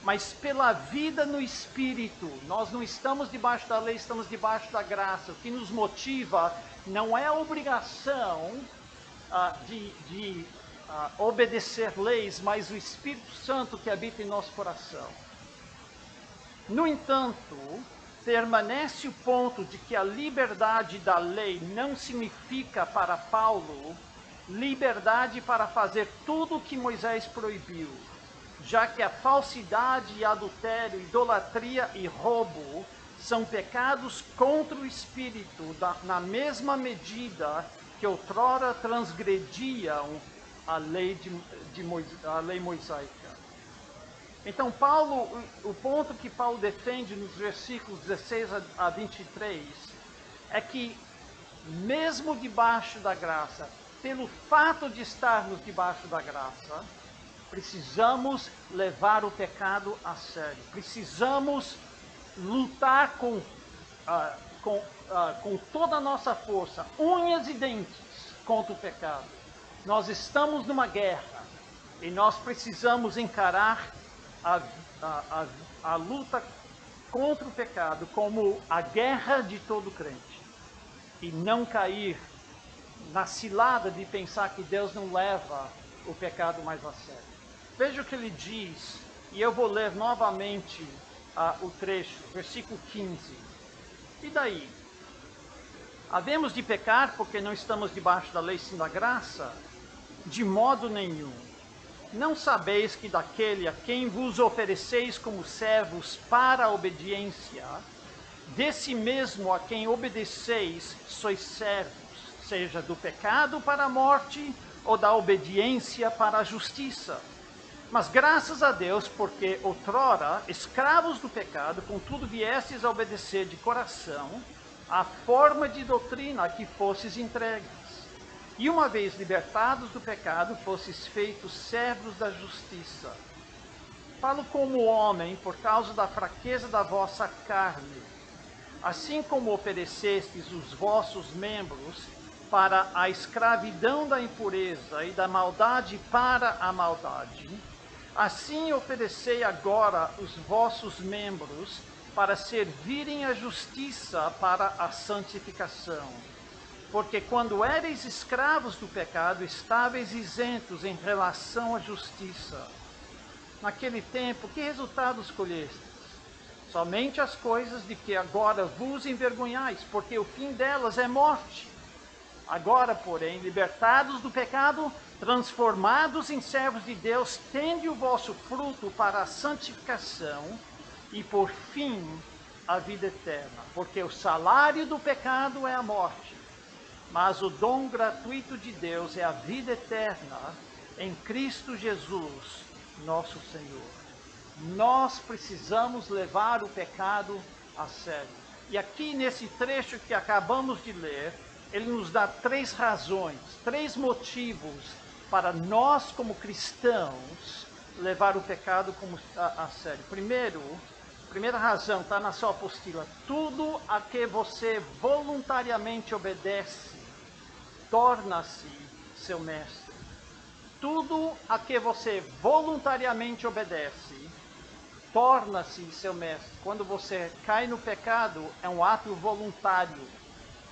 mas pela vida no Espírito. Nós não estamos debaixo da lei, estamos debaixo da graça. O que nos motiva não é a obrigação de obedecer leis, mas o Espírito Santo que habita em nosso coração. No entanto, permanece o ponto de que a liberdade da lei não significa para Paulo liberdade para fazer tudo o que Moisés proibiu, já que a falsidade, adultério, idolatria e roubo são pecados contra o Espírito, na mesma medida que outrora transgrediam a lei mosaica. Então, o ponto que Paulo defende nos versículos 16 a 23 é que, mesmo debaixo da graça, pelo fato de estarmos debaixo da graça, precisamos levar o pecado a sério. Precisamos lutar com toda a nossa força, unhas e dentes, contra o pecado. Nós estamos numa guerra e nós precisamos encarar a luta contra o pecado como a guerra de todo crente e não cair na cilada de pensar que Deus não leva o pecado mais a sério. Veja o que ele diz, e eu vou ler novamente o trecho, versículo 15. E daí? Havemos de pecar porque não estamos debaixo da lei, sim da graça? De modo nenhum. Não sabeis que daquele a quem vos ofereceis como servos para a obediência, desse mesmo a quem obedeceis sois servos, seja do pecado para a morte ou da obediência para a justiça. Mas graças a Deus, porque outrora, escravos do pecado, contudo viestes a obedecer de coração à forma de doutrina a que fosses entregues. E uma vez libertados do pecado, fosses feitos servos da justiça. Falo como homem por causa da fraqueza da vossa carne. Assim como oferecestes os vossos membros para a escravidão da impureza e da maldade para a maldade, assim oferecei agora os vossos membros para servirem a justiça para a santificação. Porque quando éreis escravos do pecado, estáveis isentos em relação à justiça. Naquele tempo, que resultados colhestes? Somente as coisas de que agora vos envergonhais, porque o fim delas é morte. Agora, porém, libertados do pecado, transformados em servos de Deus, tende o vosso fruto para a santificação e, por fim, a vida eterna. Porque o salário do pecado é a morte, mas o dom gratuito de Deus é a vida eterna em Cristo Jesus, nosso Senhor. Nós precisamos levar o pecado a sério. E aqui nesse trecho que acabamos de ler, ele nos dá 3 razões, 3 motivos para nós como cristãos levar o pecado a sério. Primeira razão, está na sua apostila: tudo a que você voluntariamente obedece torna-se seu mestre. Tudo a que você voluntariamente obedece torna-se seu mestre. Quando você cai no pecado, é um ato voluntário.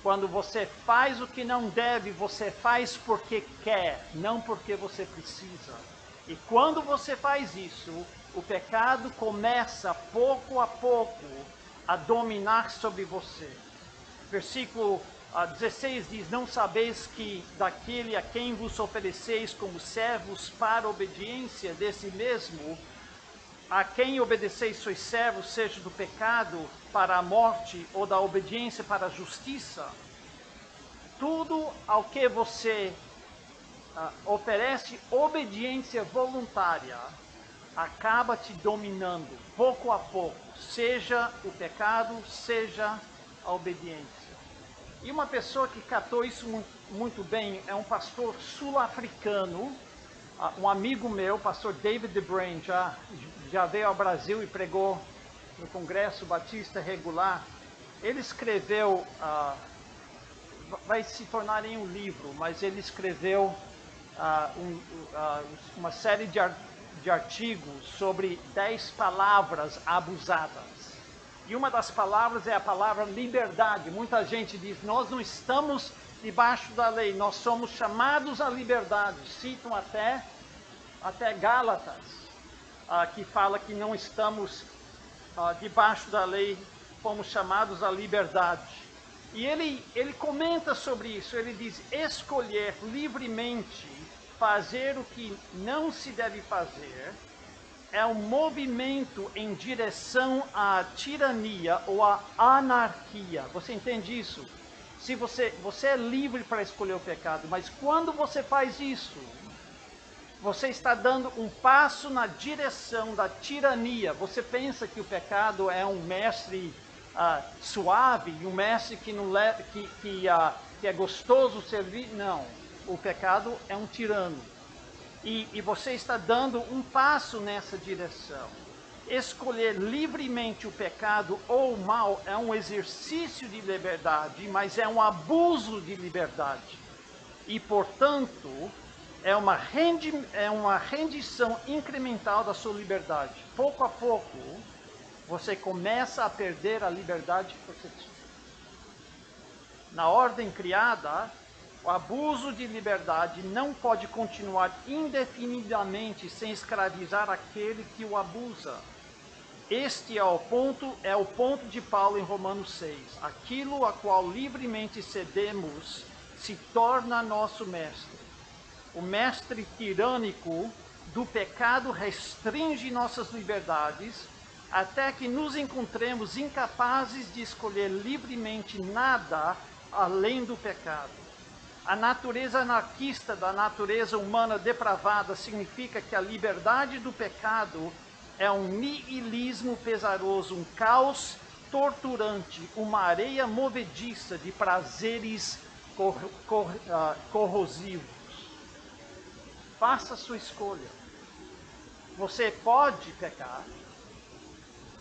Quando você faz o que não deve, você faz porque quer, não porque você precisa. E quando você faz isso, o pecado começa pouco a pouco a dominar sobre você. Versículo 16 diz: não sabeis que daquele a quem vos ofereceis como servos para obediência, desse mesmo a quem obedeceis sois servos, seja do pecado para a morte ou da obediência para a justiça. Tudo ao que você oferece obediência voluntária acaba te dominando pouco a pouco, seja o pecado, seja a obediência. E uma pessoa que catou isso muito bem é um pastor sul-africano, um amigo meu, pastor David DeBrain, já veio ao Brasil e pregou no Congresso Batista Regular. Ele escreveu, vai se tornar em um livro, mas ele escreveu uma série de artigos sobre 10 palavras abusadas. E uma das palavras é a palavra liberdade. Muita gente diz: nós não estamos debaixo da lei, nós somos chamados à liberdade. Citam até Gálatas, que fala que não estamos debaixo da lei, fomos chamados à liberdade. E ele comenta sobre isso. Ele diz: escolher livremente fazer o que não se deve fazer é um movimento em direção à tirania ou à anarquia. Você entende isso? Se você é livre para escolher o pecado, mas quando você faz isso, você está dando um passo na direção da tirania. Você pensa que o pecado é um mestre suave, um mestre que é gostoso servir? Não, o pecado é um tirano. E você está dando um passo nessa direção. Escolher livremente o pecado ou o mal é um exercício de liberdade, mas é um abuso de liberdade. E, portanto, é uma rendição incremental da sua liberdade. Pouco a pouco, você começa a perder a liberdade que você tinha. Na ordem criada, o abuso de liberdade não pode continuar indefinidamente sem escravizar aquele que o abusa. Este é o ponto de Paulo em Romanos 6. Aquilo a qual livremente cedemos se torna nosso mestre. O mestre tirânico do pecado restringe nossas liberdades até que nos encontremos incapazes de escolher livremente nada além do pecado. A natureza anarquista da natureza humana depravada significa que a liberdade do pecado é um niilismo pesaroso, um caos torturante, uma areia movediça de prazeres corrosivos. Faça a sua escolha. Você pode pecar,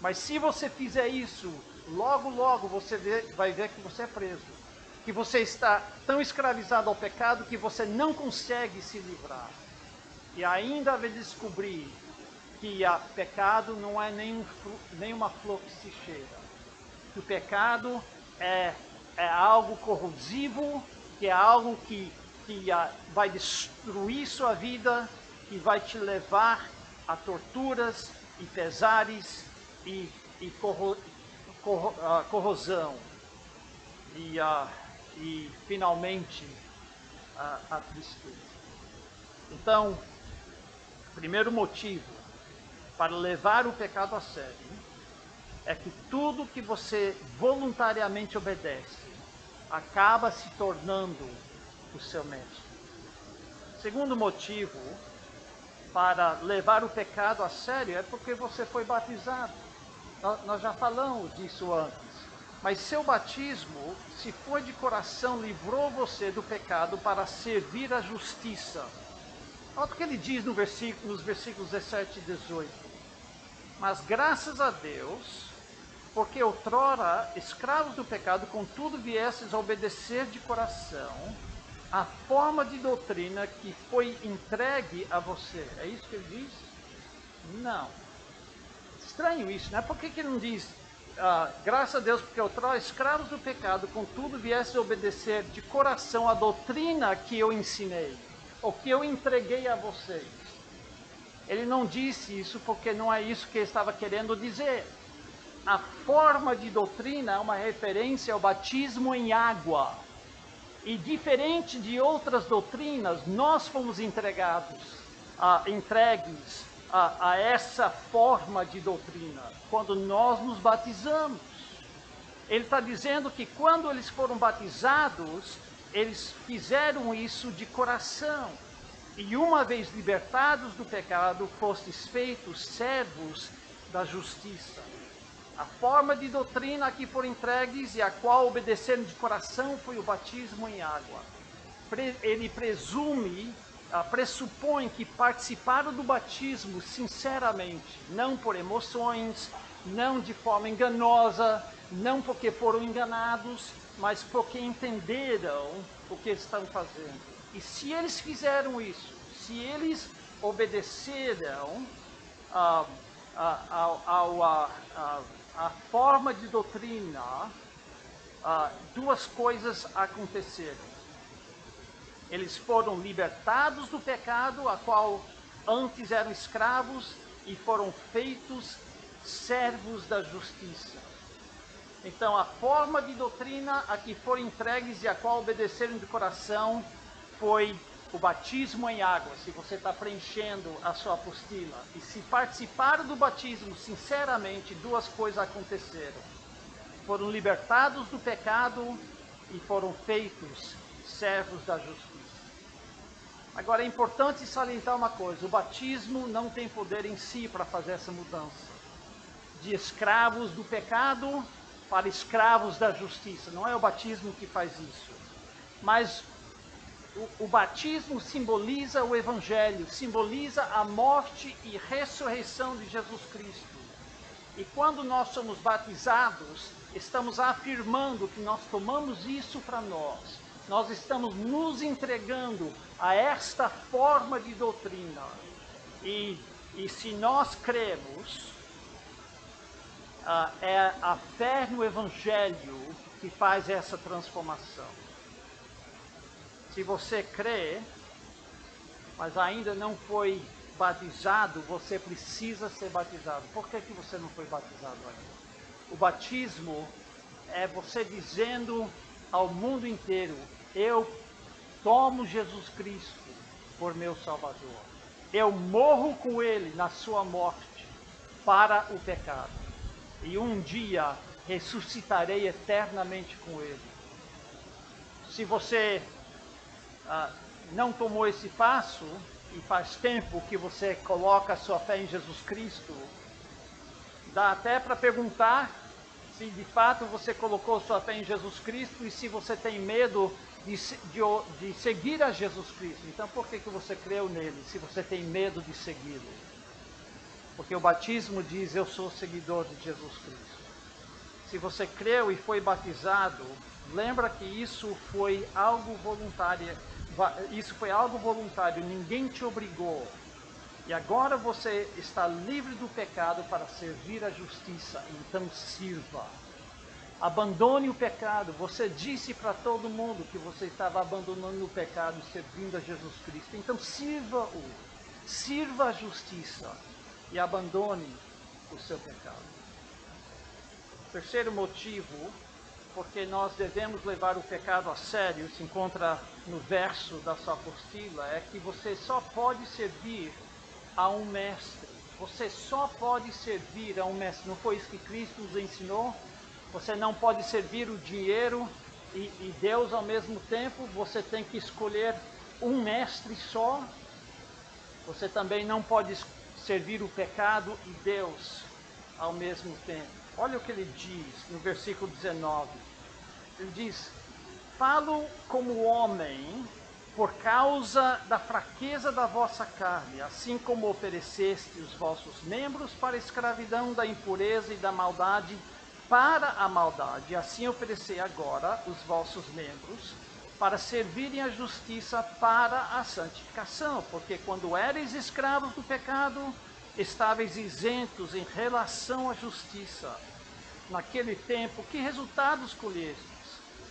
mas se você fizer isso, logo você vai ver que você é preso. Que você está tão escravizado ao pecado que você não consegue se livrar. E ainda vai descobrir que o pecado não é nenhuma flor que se cheira. Que o pecado é algo corrosivo, que é algo que vai destruir sua vida, que vai te levar a torturas e pesares e corrosão. e finalmente a tristeza. Então, primeiro motivo para levar o pecado a sério é que tudo que você voluntariamente obedece acaba se tornando o seu mestre. Segundo motivo para levar o pecado a sério é porque você foi batizado. Nós já falamos disso antes. Mas seu batismo, se for de coração, livrou você do pecado para servir a justiça. Olha o que ele diz nos versículos 17 e 18. Mas graças a Deus, porque outrora, escravos do pecado, contudo viesses a obedecer de coração a forma de doutrina que foi entregue a você. É isso que ele diz? Não. Estranho isso, né? Por que ele não diz, graças a Deus, porque outrora, escravos do pecado, contudo viesses a obedecer de coração a doutrina que eu ensinei, ou que eu entreguei a vocês? Ele não disse isso porque não é isso que ele estava querendo dizer. A forma de doutrina é uma referência ao batismo em água. E diferente de outras doutrinas, nós fomos entregues a essa forma de doutrina quando nós nos batizamos. Ele está dizendo que quando eles foram batizados, eles fizeram isso de coração. E uma vez libertados do pecado, fostes feitos servos da justiça. A forma de doutrina a que foram entregues e a qual obedeceram de coração foi o batismo em água. Ele pressupõe que participaram do batismo sinceramente, não por emoções, não de forma enganosa, não porque foram enganados, mas porque entenderam o que estão fazendo. E se eles fizeram isso, se eles obedeceram a forma de doutrina, duas coisas aconteceram. Eles foram libertados do pecado, a qual antes eram escravos, e foram feitos servos da justiça. Então, a forma de doutrina a que foram entregues e a qual obedeceram de coração foi o batismo em água, se você está preenchendo a sua apostila. E se participaram do batismo sinceramente, duas coisas aconteceram. Foram libertados do pecado e foram feitos servos da justiça. Agora é importante salientar uma coisa: o batismo não tem poder em si para fazer essa mudança. De escravos do pecado para escravos da justiça. Não é o batismo que faz isso. Mas o batismo simboliza o Evangelho, simboliza a morte e ressurreição de Jesus Cristo. E quando nós somos batizados, estamos afirmando que nós tomamos isso para nós. Nós estamos nos entregando a esta forma de doutrina. E se nós cremos, é a fé no Evangelho que faz essa transformação. Se você crê, mas ainda não foi batizado, você precisa ser batizado. Por que você não foi batizado ainda? O batismo é você dizendo ao mundo inteiro: eu tomo Jesus Cristo por meu Salvador. Eu morro com Ele na sua morte para o pecado. E um dia ressuscitarei eternamente com Ele. Se você não tomou esse passo, e faz tempo que você coloca a sua fé em Jesus Cristo, dá até para perguntar se de fato você colocou sua fé em Jesus Cristo e se você tem medo de seguir a Jesus Cristo. Então por que você creu nele, se você tem medo de segui-lo? Porque o batismo diz: eu sou seguidor de Jesus Cristo. Se você creu e foi batizado, lembra que isso foi algo voluntário. Isso foi algo voluntário, ninguém te obrigou. E agora você está livre do pecado para servir a justiça. Então sirva. Abandone o pecado. Você disse para todo mundo que você estava abandonando o pecado e servindo a Jesus Cristo. Então sirva-o. Sirva a justiça e abandone o seu pecado. Terceiro motivo porque nós devemos levar o pecado a sério, se encontra no verso da sua apostila, é que você só pode servir a um mestre. Você só pode servir a um mestre. Não foi isso que Cristo nos ensinou? Você não pode servir o dinheiro e Deus ao mesmo tempo. Você tem que escolher um mestre só. Você também não pode servir o pecado e Deus ao mesmo tempo. Olha o que ele diz no versículo 19. Ele diz: falo como homem por causa da fraqueza da vossa carne, assim como ofereceste os vossos membros para a escravidão da impureza e da maldade para a maldade, assim oferecei agora os vossos membros para servirem a justiça para a santificação, porque quando eres escravos do pecado, estáveis isentos em relação à justiça. Naquele tempo, que resultados colhestes?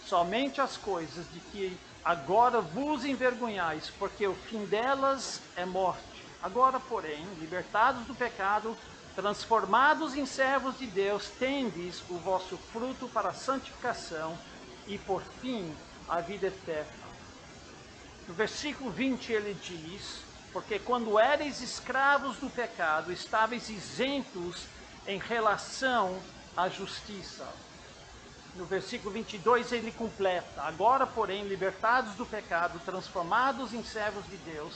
Somente as coisas de que agora vos envergonhais, porque o fim delas é morte. Agora, porém, libertados do pecado, transformados em servos de Deus, tendes o vosso fruto para a santificação e, por fim, a vida eterna. No versículo 20 ele diz: porque quando eres escravos do pecado, estáveis isentos em relação à justiça. No versículo 22 ele completa: agora, porém, libertados do pecado, transformados em servos de Deus,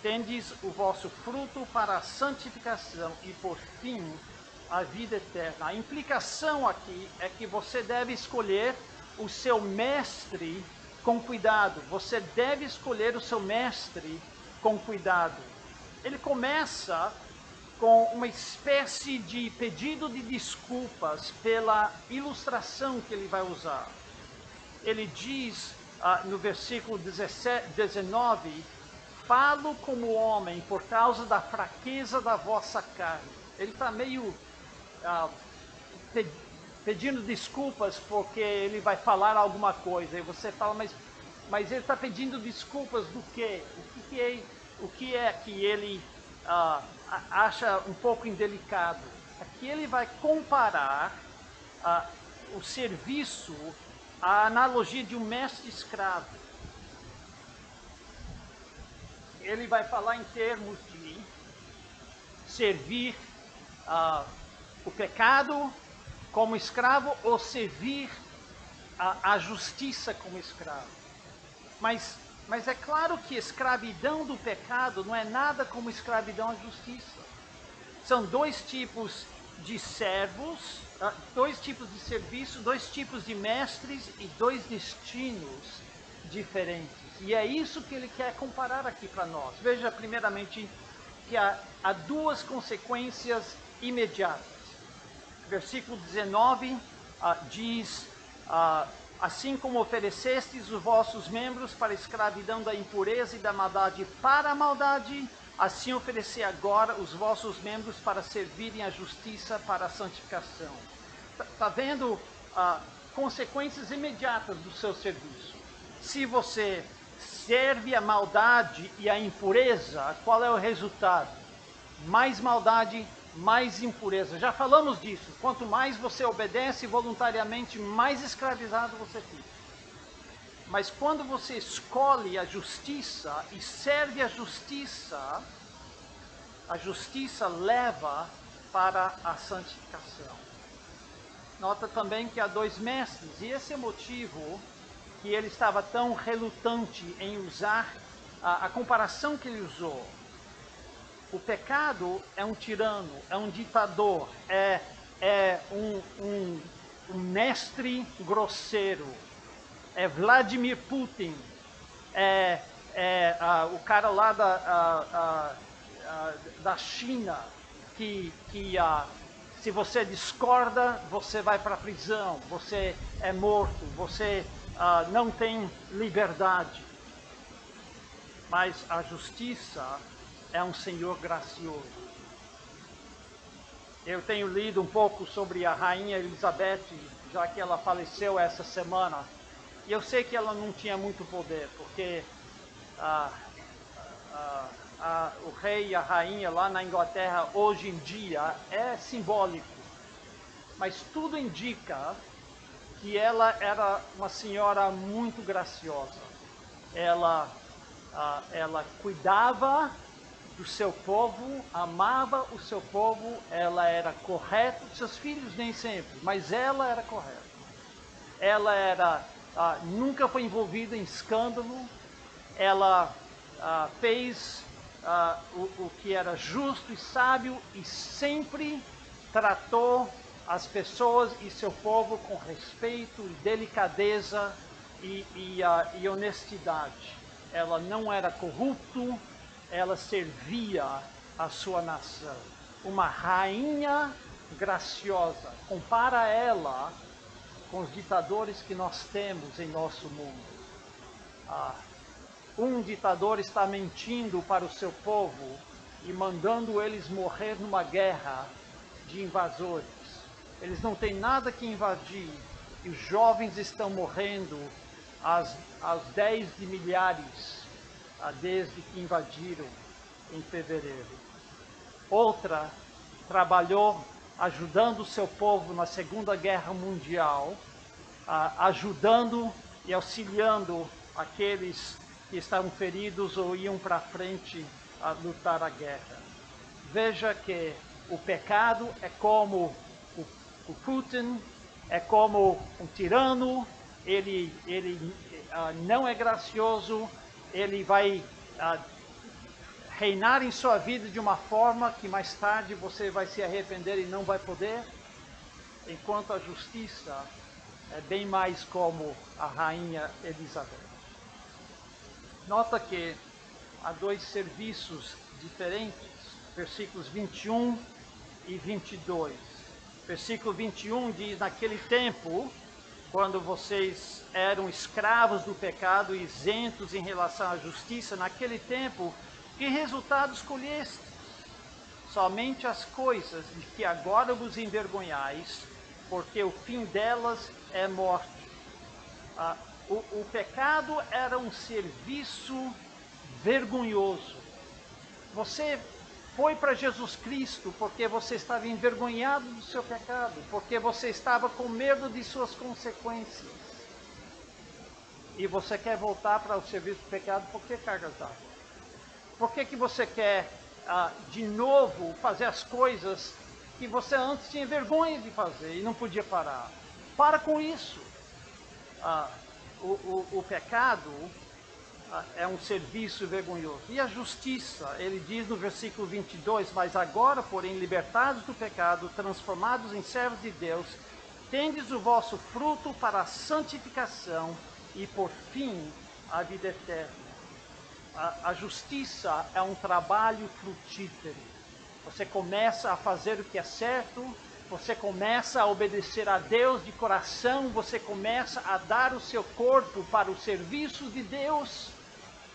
tendes o vosso fruto para a santificação e, por fim, a vida eterna. A implicação aqui é que você deve escolher o seu mestre com cuidado. Você deve escolher o seu mestre com cuidado. Ele começa com uma espécie de pedido de desculpas pela ilustração que ele vai usar. Ele diz no versículo 19: falo como homem por causa da fraqueza da vossa carne. Ele está meio pedindo desculpas porque ele vai falar alguma coisa. E você fala, mas ele está pedindo desculpas do quê? O que é que ele acha um pouco indelicado? Aqui ele vai comparar o serviço à analogia de um mestre escravo. Ele vai falar em termos de servir o pecado como escravo ou servir a justiça como escravo. Mas é claro que escravidão do pecado não é nada como escravidão à justiça. São dois tipos de servos, dois tipos de serviço, dois tipos de mestres e dois destinos diferentes. E é isso que ele quer comparar aqui para nós. Veja, primeiramente, que há duas consequências imediatas. Versículo 19 diz: assim como oferecestes os vossos membros para a escravidão da impureza e da maldade para a maldade, assim oferecei agora os vossos membros para servirem a justiça para a santificação. Está vendo consequências imediatas do seu serviço. Se você serve a maldade e a impureza, qual é o resultado? Mais maldade, mais impureza. Já falamos disso. Quanto mais você obedece voluntariamente, mais escravizado você fica. Mas quando você escolhe a justiça e serve a justiça leva para a santificação. Nota também que há dois mestres, e esse é o motivo que ele estava tão relutante em usar a comparação que ele usou. O pecado é um tirano, é um ditador, é um mestre grosseiro, é Vladimir Putin, o cara lá da China, que se você discorda, você vai para a prisão, você é morto, você não tem liberdade. Mas a justiça é um Senhor gracioso. Eu tenho lido um pouco sobre a Rainha Elizabeth, já que ela faleceu essa semana. E eu sei que ela não tinha muito poder, porque o rei e a rainha lá na Inglaterra hoje em dia é simbólico. Mas tudo indica que ela era uma senhora muito graciosa. Ela cuidava do seu povo, amava o seu povo, ela era correta, seus filhos nem sempre, mas ela era correta. Ela nunca foi envolvida em escândalo, ela fez o que era justo e sábio e sempre tratou as pessoas e seu povo com respeito e delicadeza e honestidade. Ela não era corrupto, ela servia a sua nação. Uma rainha graciosa. Compara ela com os ditadores que nós temos em nosso mundo. Um ditador está mentindo para o seu povo e mandando eles morrer numa guerra de invasores. Eles não têm nada que invadir e os jovens estão morrendo aos 10 de milhares desde que invadiram em fevereiro. Outra trabalhou ajudando o seu povo na Segunda Guerra Mundial, ajudando e auxiliando aqueles que estavam feridos ou iam para frente a lutar a guerra. Veja que o pecado é como o Putin, é como um tirano, ele não é gracioso, ele vai reinar em sua vida de uma forma que mais tarde você vai se arrepender e não vai poder, enquanto a justiça é bem mais como a rainha Elizabeth. Nota que há dois serviços diferentes, versículos 21 e 22. Versículo 21 diz: naquele tempo, quando vocês eram escravos do pecado, isentos em relação à justiça, naquele tempo, que resultados colheste? Somente as coisas de que agora vos envergonhais, porque o fim delas é morte. O pecado era um serviço vergonhoso. Você foi para Jesus Cristo porque você estava envergonhado do seu pecado, porque você estava com medo de suas consequências. E você quer voltar para o serviço do pecado, por que cargas d'água? Por que você quer de novo fazer as coisas que você antes tinha vergonha de fazer e não podia parar? Para com isso. O pecado é um serviço vergonhoso. E a justiça, ele diz no versículo 22, mas agora, porém, libertados do pecado, transformados em servos de Deus, tendes o vosso fruto para a santificação e, por fim, a vida eterna. A justiça é um trabalho frutífero. Você começa a fazer o que é certo, você começa a obedecer a Deus de coração, você começa a dar o seu corpo para o serviço de Deus,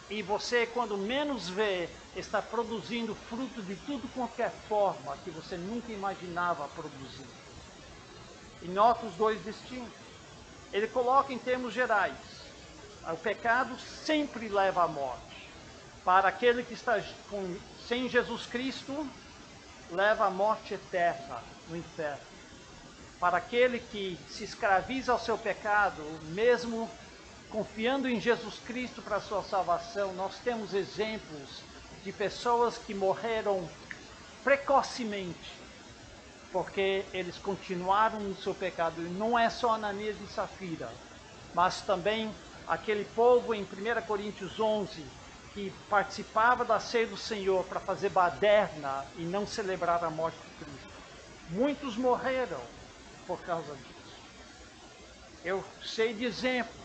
e você, quando menos vê, está produzindo fruto de tudo qualquer forma que você nunca imaginava produzir. E nota os dois destinos. Ele coloca em termos gerais: o pecado sempre leva à morte. Para aquele que está sem Jesus Cristo, leva à morte eterna no inferno. Para aquele que se escraviza ao seu pecado, mesmo confiando em Jesus Cristo para a sua salvação, nós temos exemplos de pessoas que morreram precocemente, porque eles continuaram no seu pecado. E não é só Ananias e Safira, mas também aquele povo em 1 Coríntios 11, que participava da ceia do Senhor para fazer baderna e não celebrar a morte de Cristo. Muitos morreram por causa disso. Eu sei de exemplos.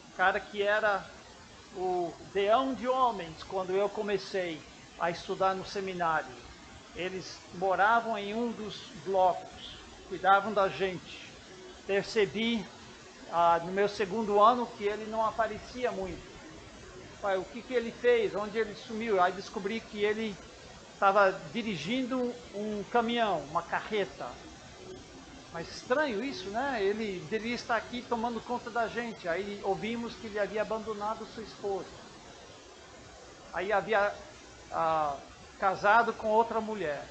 O cara que era o deão de homens quando eu comecei a estudar no seminário. Eles moravam em um dos blocos, cuidavam da gente. Percebi no meu segundo ano que ele não aparecia muito. O que ele fez? Onde ele sumiu? Aí descobri que ele estava dirigindo um caminhão, uma carreta. Mas estranho isso, né? Ele deveria estar aqui tomando conta da gente. Aí ouvimos que ele havia abandonado sua esposa. Aí havia casado com outra mulher.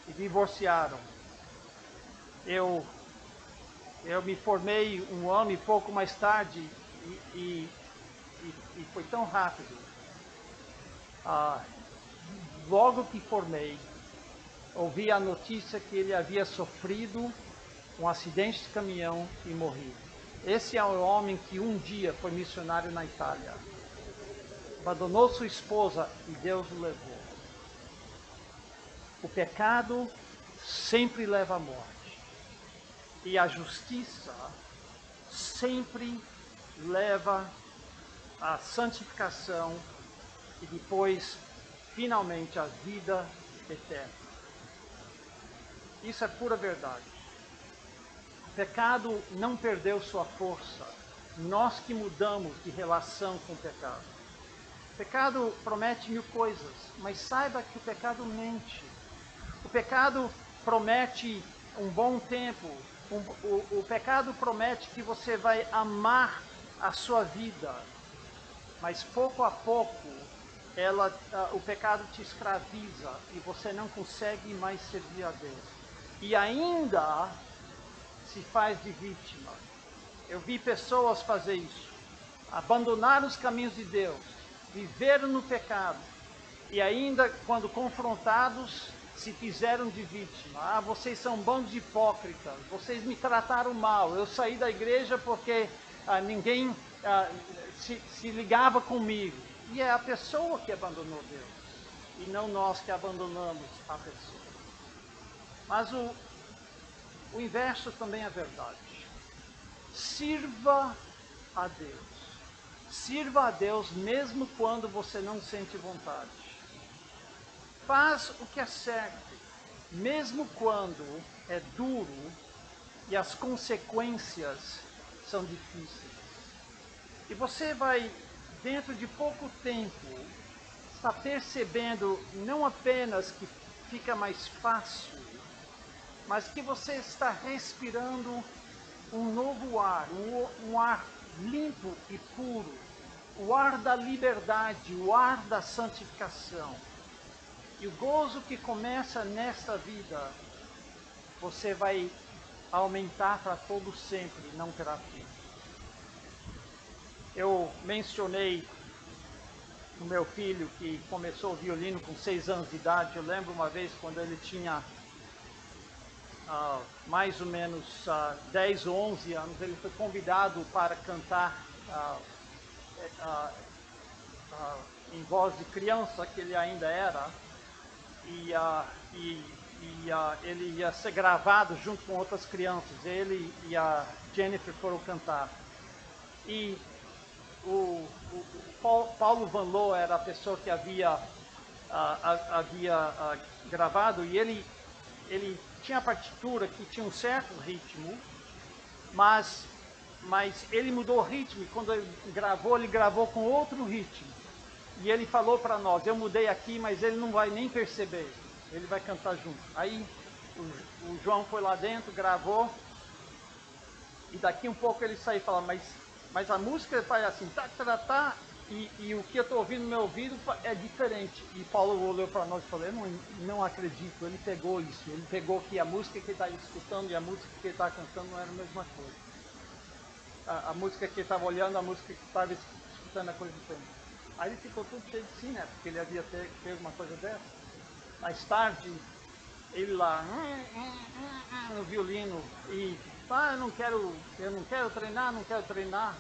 E divorciaram. Eu Eu me formei um ano e pouco mais tarde e foi tão rápido. Logo que formei, ouvi a notícia que ele havia sofrido um acidente de caminhão e morrido. Esse é um homem que um dia foi missionário na Itália. Abandonou sua esposa e Deus o levou. O pecado sempre leva à morte. E a justiça sempre leva à santificação e depois, finalmente, à vida eterna. Isso é pura verdade. O pecado não perdeu sua força. Nós que mudamos de relação com o pecado. O pecado promete 1000 coisas, mas saiba que o pecado mente. O pecado promete um bom tempo. O pecado promete que você vai amar a sua vida, mas pouco a pouco o pecado te escraviza e você não consegue mais servir a Deus. E ainda se faz de vítima. Eu vi pessoas fazer isso, abandonar os caminhos de Deus, viveram no pecado e ainda quando confrontados se fizeram de vítima. Vocês são um bando de hipócritas, vocês me trataram mal, eu saí da igreja porque ninguém se ligava comigo. E é a pessoa que abandonou Deus, e não nós que abandonamos a pessoa. Mas o inverso também é verdade. Sirva a Deus. Sirva a Deus mesmo quando você não sente vontade. Faz o que é certo, mesmo quando é duro e as consequências são difíceis. E você vai, dentro de pouco tempo, estar percebendo não apenas que fica mais fácil, mas que você está respirando um novo ar, um ar limpo e puro, o ar da liberdade, o ar da santificação. E o gozo que começa nesta vida, você vai aumentar para todo sempre, não terá fim. Eu mencionei o meu filho que começou o violino com 6 anos de idade. Eu lembro uma vez quando ele tinha mais ou menos 10 ou 11 anos, ele foi convidado para cantar em voz de criança, que ele ainda era, e ele ia ser gravado junto com outras crianças. Ele e a Jennifer foram cantar. E o Paulo Van Loo era a pessoa que havia gravado, e ele tinha a partitura que tinha um certo ritmo, mas ele mudou o ritmo, e quando ele gravou com outro ritmo. E ele falou para nós, eu mudei aqui, mas ele não vai nem perceber, ele vai cantar junto. Aí o João foi lá dentro, gravou, e daqui um pouco ele saiu e falou, mas a música faz assim, e o que eu estou ouvindo no meu ouvido é diferente. E Paulo olhou para nós e falou, eu não acredito, ele pegou isso, ele pegou que a música que ele está escutando e a música que ele está cantando não era a mesma coisa. A música que ele estava olhando, a música que estava escutando é coisa diferente. Aí ele ficou tudo cheio de si, né, porque ele havia pego uma coisa dessa. Mais tarde, ele lá, no violino, e eu não quero treinar.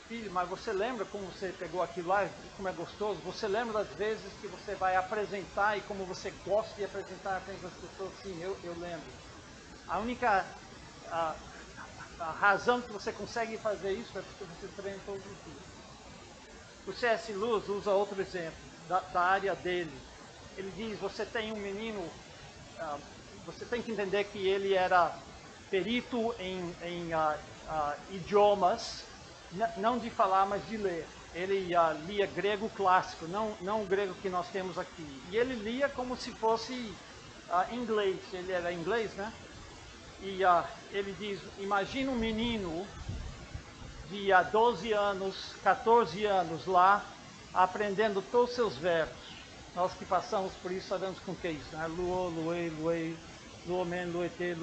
Filho, mas você lembra como você pegou aquilo lá, como é gostoso? Você lembra das vezes que você vai apresentar e como você gosta de apresentar à frente das pessoas? Sim, eu lembro. A única a razão que você consegue fazer isso é porque você treina todos os dias. O C.S. Lewis usa outro exemplo da área dele. Ele diz, você tem um menino, você tem que entender que ele era perito em idiomas, não de falar, mas de ler. Ele lia grego clássico, não o grego que nós temos aqui. E ele lia como se fosse inglês. Ele era inglês, né? E ele diz, imagina um menino de 12 anos, 14 anos lá, aprendendo todos os seus verbos. Nós que passamos por isso sabemos com que é isso, né? Luo, luei, luei, luomen, luete,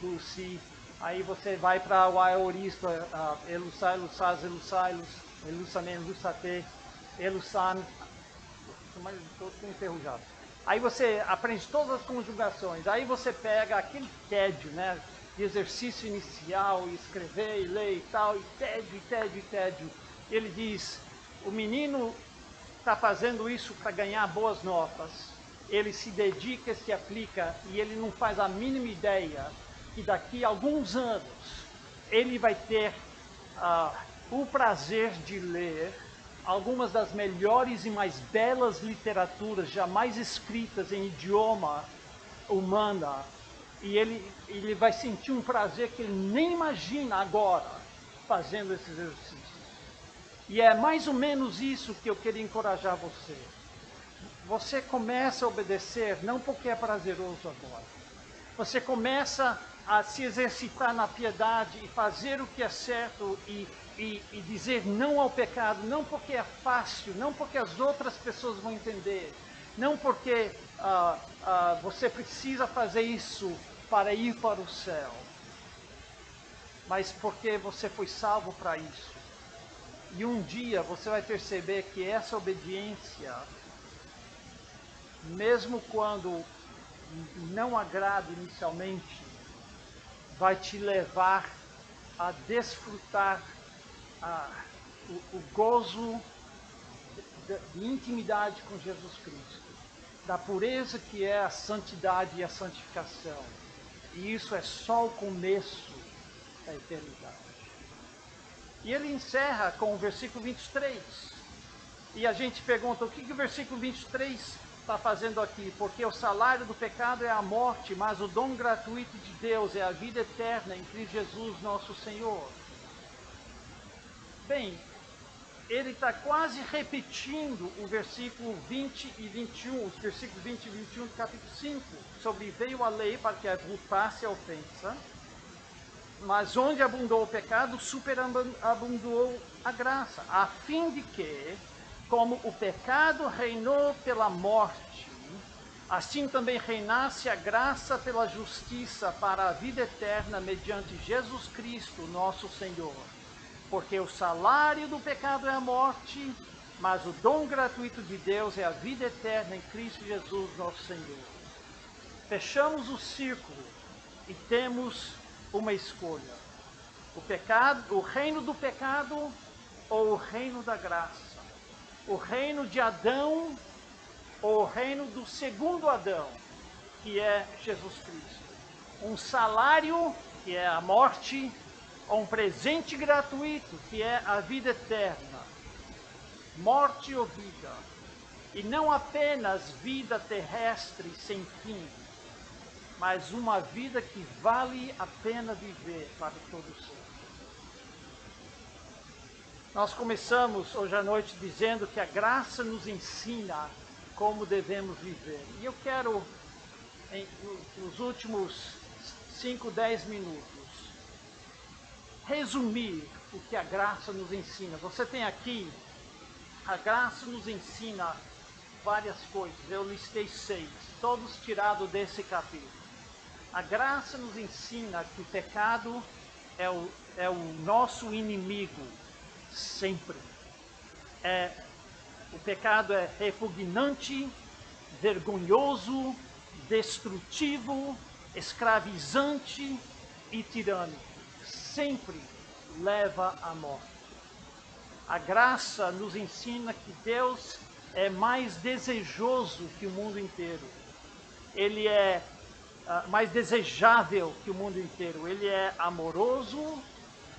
luci. Aí você vai para o aorista, elusai, elusas, elusailos, elusamen, elusate, elusan, estou enferrujado. Aí você aprende todas as conjugações, aí você pega aquele tédio, né, de exercício inicial, escrever e ler e tal, e tédio. Ele diz, o menino está fazendo isso para ganhar boas notas, ele se dedica, se aplica, e ele não faz a mínima ideia que daqui a alguns anos ele vai ter o prazer de ler algumas das melhores e mais belas literaturas jamais escritas em idioma humano, e ele vai sentir um prazer que ele nem imagina agora fazendo esses exercícios. E é mais ou menos isso que eu queria encorajar você. Você começa a obedecer não porque é prazeroso agora. Você começa a se exercitar na piedade e fazer o que é certo e dizer não ao pecado, não porque é fácil, não porque as outras pessoas vão entender, não porque você precisa fazer isso para ir para o céu, mas porque você foi salvo para isso. E um dia você vai perceber que essa obediência, mesmo quando não agrada inicialmente, vai te levar a desfrutar o gozo de intimidade com Jesus Cristo, da pureza que é a santidade e a santificação. E isso é só o começo da eternidade. E ele encerra com o versículo 23. E a gente pergunta, o que o versículo 23 está fazendo aqui? Porque o salário do pecado é a morte, mas o dom gratuito de Deus é a vida eterna em Cristo Jesus, nosso Senhor. Bem, ele está quase repetindo o versículo 20 e 21, os versículos 20 e 21 do capítulo 5, sobre veio a lei para que abundasse a ofensa, mas onde abundou o pecado, superabundou a graça, a fim de que, como o pecado reinou pela morte, assim também reinasse a graça pela justiça para a vida eterna mediante Jesus Cristo, nosso Senhor. Porque o salário do pecado é a morte, mas o dom gratuito de Deus é a vida eterna em Cristo Jesus, nosso Senhor. Fechamos o círculo e temos uma escolha: o reino do pecado ou o reino da graça, o reino de Adão ou o reino do segundo Adão, que é Jesus Cristo. Um salário, que é a morte, ou um presente gratuito, que é a vida eterna. Morte ou vida. E não apenas vida terrestre sem fim, mas uma vida que vale a pena viver para todo sempre. Nós começamos hoje à noite dizendo que a graça nos ensina como devemos viver. E eu quero, nos últimos 5, 10 minutos, resumir o que a graça nos ensina. Você tem aqui, a graça nos ensina várias coisas. Eu listei 6, todos tirados desse capítulo. A graça nos ensina que o pecado é o nosso inimigo, sempre. O pecado é repugnante, vergonhoso, destrutivo, escravizante e tirânico. Sempre leva à morte. A graça nos ensina que Deus é mais desejoso que o mundo inteiro. Ele é mais desejável que o mundo inteiro. Ele é amoroso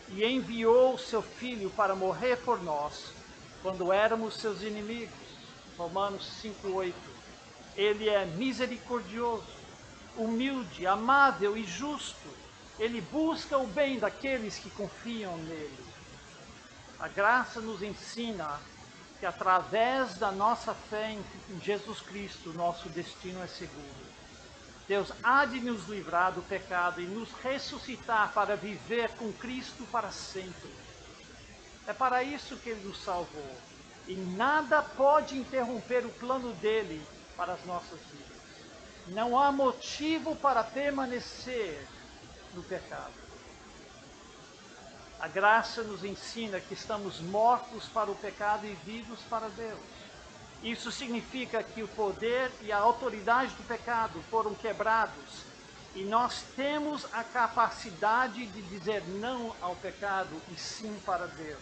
e enviou o seu Filho para morrer por nós quando éramos seus inimigos. Romanos 5:8. Ele é misericordioso, humilde, amável e justo. Ele busca o bem daqueles que confiam nele. A graça nos ensina que através da nossa fé em Jesus Cristo, nosso destino é seguro. Deus há de nos livrar do pecado e nos ressuscitar para viver com Cristo para sempre. É para isso que Ele nos salvou. E nada pode interromper o plano dele para as nossas vidas. Não há motivo para permanecer no pecado. A graça nos ensina que estamos mortos para o pecado e vivos para Deus. Isso significa que o poder e a autoridade do pecado foram quebrados e nós temos a capacidade de dizer não ao pecado e sim para Deus.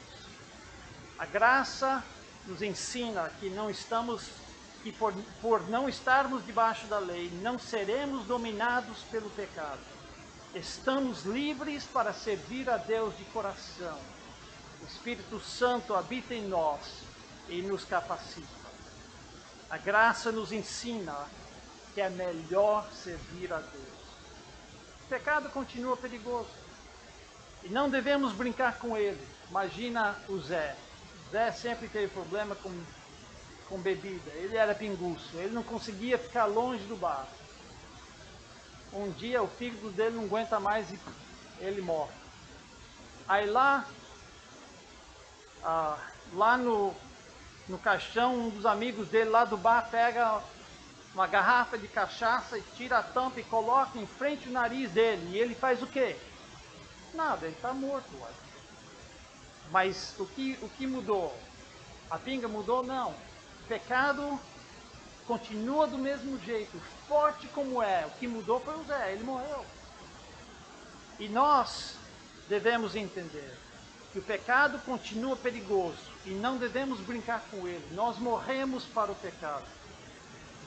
A graça nos ensina que não estamos, que por não estarmos debaixo da lei, não seremos dominados pelo pecado. Estamos livres para servir a Deus de coração. O Espírito Santo habita em nós e nos capacita. A graça nos ensina que é melhor servir a Deus. O pecado continua perigoso e não devemos brincar com ele. Imagina o Zé. Zé sempre teve problema com bebida. Ele era pinguço, ele não conseguia ficar longe do bar. Um dia o fígado dele não aguenta mais e ele morre. Aí lá no caixão, um dos amigos dele lá do bar pega uma garrafa de cachaça e tira a tampa e coloca em frente ao nariz dele. E ele faz o quê? Nada, ele está morto. Ué. Mas o que mudou? A pinga mudou? Não. O pecado continua do mesmo jeito, forte como é. O que mudou foi o Zé, ele morreu. E nós devemos entender que o pecado continua perigoso e não devemos brincar com ele. Nós morremos para o pecado.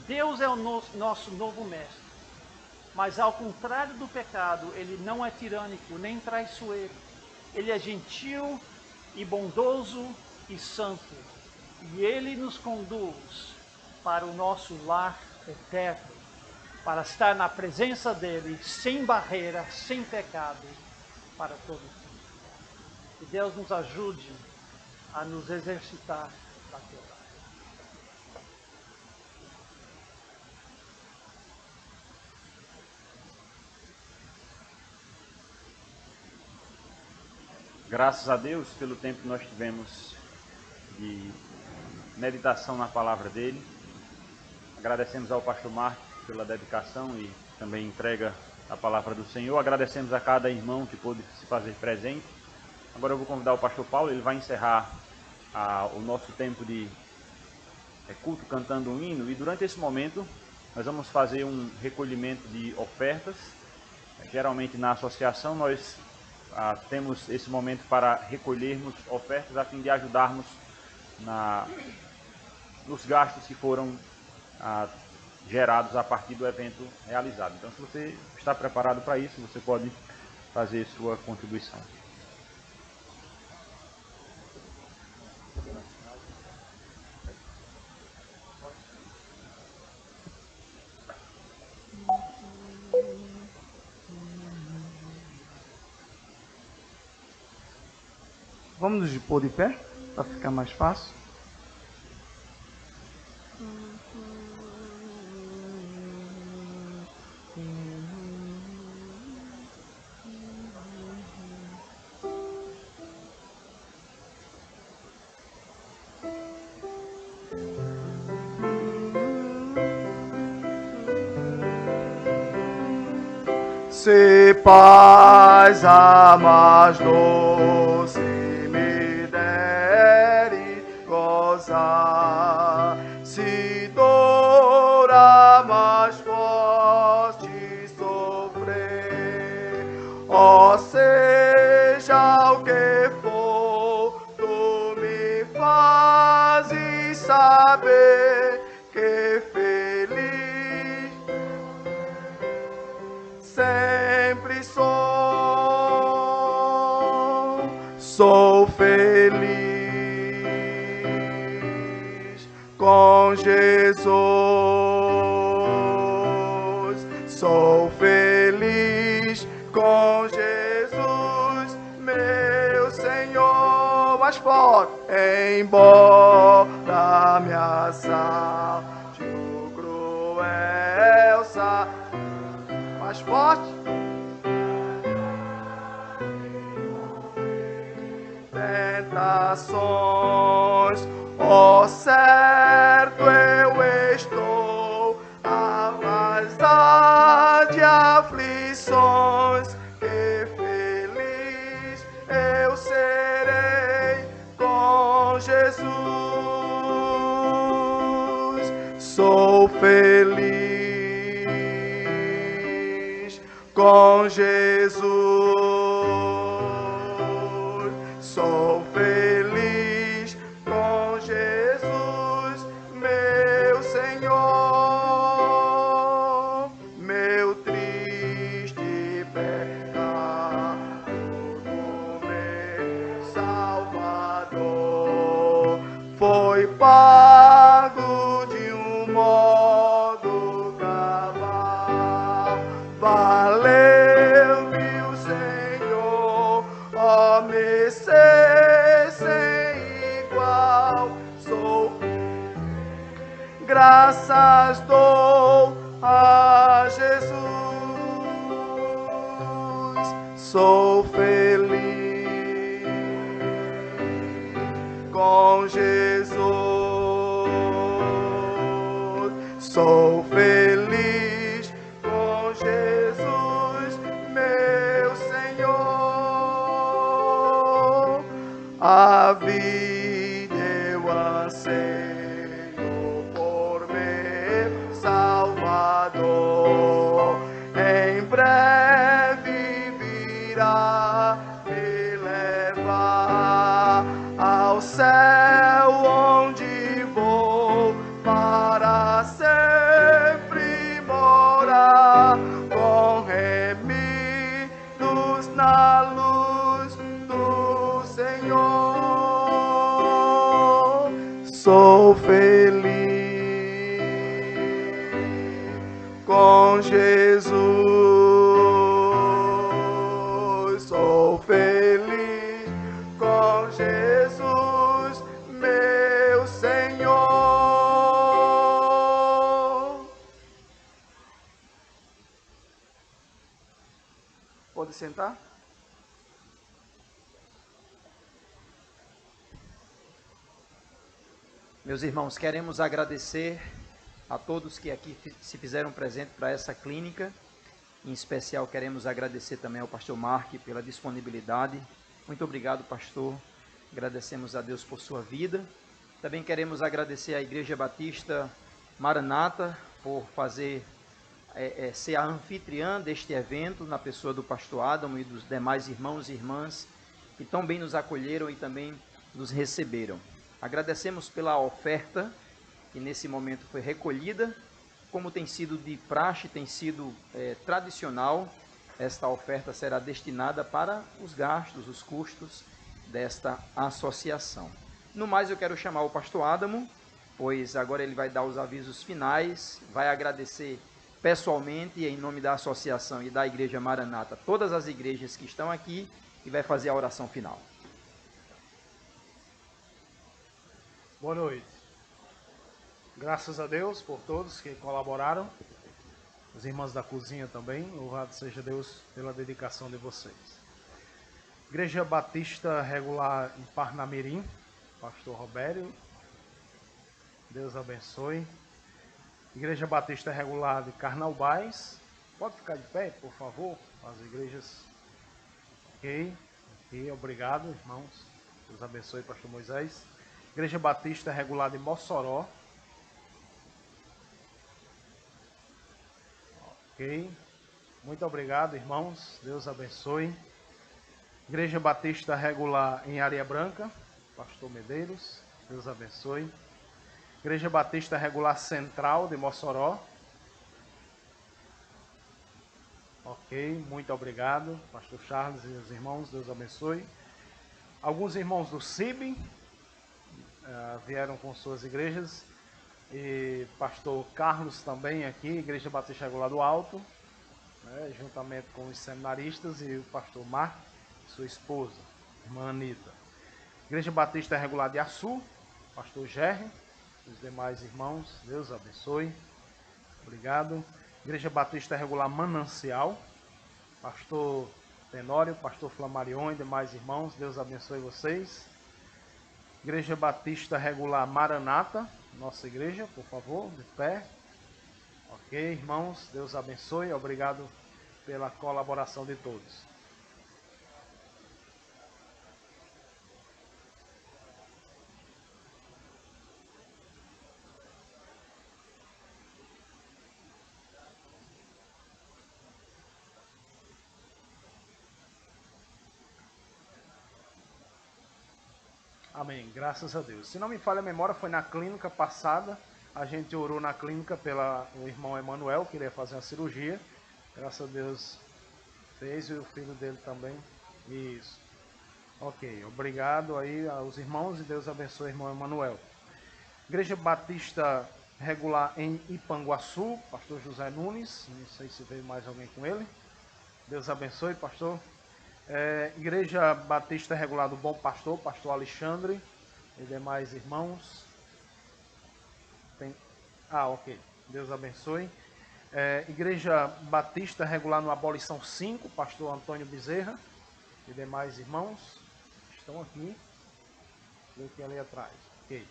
Deus é o nosso novo mestre. Mas ao contrário do pecado, ele não é tirânico nem traiçoeiro. Ele é gentil e bondoso e santo. E ele nos conduz para o nosso lar eterno, para estar na presença dele, sem barreira, sem pecado, para todo o tempo. Que Deus nos ajude a nos exercitar na verdade. Graças a Deus pelo tempo que nós tivemos de meditação na palavra dele. Agradecemos ao pastor Marcos pela dedicação e também entrega a palavra do Senhor. Agradecemos a cada irmão que pôde se fazer presente. Agora eu vou convidar o pastor Paulo, ele vai encerrar o nosso tempo de culto cantando um hino. E durante esse momento nós vamos fazer um recolhimento de ofertas. Geralmente na associação nós temos esse momento para recolhermos ofertas a fim de ajudarmos nos gastos que foram gerados a partir do evento realizado. Então, se você está preparado para isso, você pode fazer sua contribuição. Vamos nos pôr de pé, para ficar mais fácil. Se paz a mais doce me deres gozar, se dor a mais forte sofrer, ó seja o que for, tu me fazes saber que feliz sempre sou feliz com Jesus, sou feliz com Jesus, meu Senhor, mais forte, embora me assalte o cruel mais forte. Tentações, ó certo eu estou, apesar de aflições, que feliz eu sou. feliz com Jesus. Sou feliz com Jesus, meu Senhor, meu triste pecado, meu Salvador, foi pago de um modo cabal. Valeu-me o Senhor, ó mercê sem igual. Sou, graças dou a Jesus. Sou feliz com Jesus. Sou feliz com Jesus, meu Senhor. A vida eu anseio por meu Salvador. Em breve virá me levar ao céu, onde vou para sempre morar, com remidos na luz do Senhor. Sou feliz com Jesus. Sou feliz com Jesus, meu Senhor. Pode sentar? Meus irmãos, queremos agradecer a todos que aqui se fizeram presente para essa clínica. Em especial, queremos agradecer também ao pastor Mark pela disponibilidade. Muito obrigado, pastor. Agradecemos a Deus por sua vida. Também queremos agradecer à Igreja Batista Maranata por ser a anfitriã deste evento, na pessoa do pastor Adamo e dos demais irmãos e irmãs que tão bem nos acolheram e também nos receberam. Agradecemos pela oferta que nesse momento foi recolhida. Como tem sido de praxe, tem sido tradicional, esta oferta será destinada para os gastos, os custos desta associação. No mais, eu quero chamar o pastor Adamo, pois agora ele vai dar os avisos finais, vai agradecer pessoalmente, em nome da associação e da Igreja Maranata, todas as igrejas que estão aqui, e vai fazer a oração final. Boa noite. Graças a Deus por todos que colaboraram, os irmãos da cozinha também, louvado seja Deus pela dedicação de vocês. Igreja Batista Regular em Parnamirim, pastor Robério, Deus abençoe. Igreja Batista Regular de Carnaubais, pode ficar de pé, por favor, as igrejas. Ok, obrigado, irmãos, Deus abençoe, pastor Moisés. Igreja Batista Regular de Mossoró. Ok. Muito obrigado, irmãos. Deus abençoe. Igreja Batista Regular em Areia Branca. Pastor Medeiros. Deus abençoe. Igreja Batista Regular Central de Mossoró. Ok. Muito obrigado. Pastor Charles e os irmãos. Deus abençoe. Alguns irmãos do CIB vieram com suas igrejas, e pastor Carlos também aqui, Igreja Batista Regular do Alto, juntamente com os seminaristas, e o pastor Mark, sua esposa, irmã Anita. Igreja Batista Regular de Açu, pastor Gerry, os demais irmãos, Deus abençoe, obrigado. Igreja Batista Regular Manancial, pastor Tenório, pastor Flamarion e demais irmãos, Deus abençoe vocês. Igreja Batista Regular Maranata, nossa igreja, por favor, de pé. Ok, irmãos, Deus abençoe, obrigado pela colaboração de todos. Amém, graças a Deus. Se não me falha a memória, foi na clínica passada. A gente orou na clínica pelo irmão Emanuel, que iria fazer uma cirurgia. Graças a Deus fez, e o filho dele também. Isso. Ok, obrigado aí aos irmãos e Deus abençoe o irmão Emanuel. Igreja Batista Regular em Ipanguaçu, pastor José Nunes. Não sei se veio mais alguém com ele. Deus abençoe, pastor. Igreja Batista Regular do Bom Pastor, pastor Alexandre e demais irmãos. Ok. Deus abençoe. Igreja Batista Regular no Abolição 5, pastor Antônio Bezerra e demais irmãos. Estão aqui. Aqui ali atrás. Ok.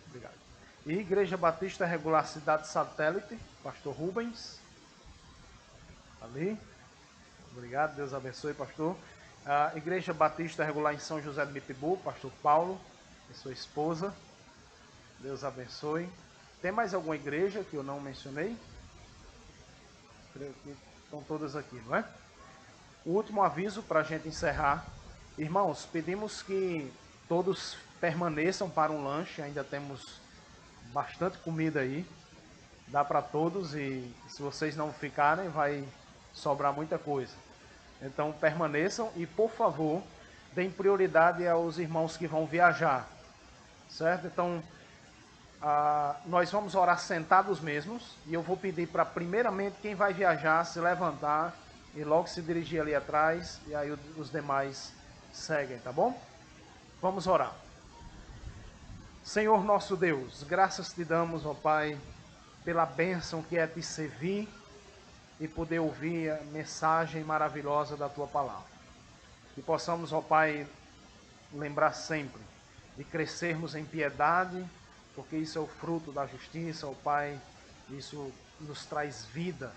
Obrigado. E Igreja Batista Regular Cidade Satélite, pastor Rubens. Ali. Obrigado, Deus abençoe, pastor. A Igreja Batista Regular em São José do Mipibu, pastor Paulo e sua esposa. Deus abençoe. Tem mais alguma igreja que eu não mencionei? Creio que estão todas aqui, não é? O último aviso para a gente encerrar. Irmãos, pedimos que todos permaneçam para um lanche. Ainda temos bastante comida aí. Dá para todos e se vocês não ficarem, vai sobrar muita coisa. Então permaneçam e, por favor, deem prioridade aos irmãos que vão viajar. Certo? Então, nós vamos orar sentados mesmos e eu vou pedir para, primeiramente, quem vai viajar se levantar e logo se dirigir ali atrás e aí os demais seguem, tá bom? Vamos orar. Senhor nosso Deus, graças te damos, ó Pai, pela bênção que é te servir e poder ouvir a mensagem maravilhosa da tua palavra. Que possamos, ó Pai, lembrar sempre de crescermos em piedade, porque isso é o fruto da justiça, ó Pai, isso nos traz vida.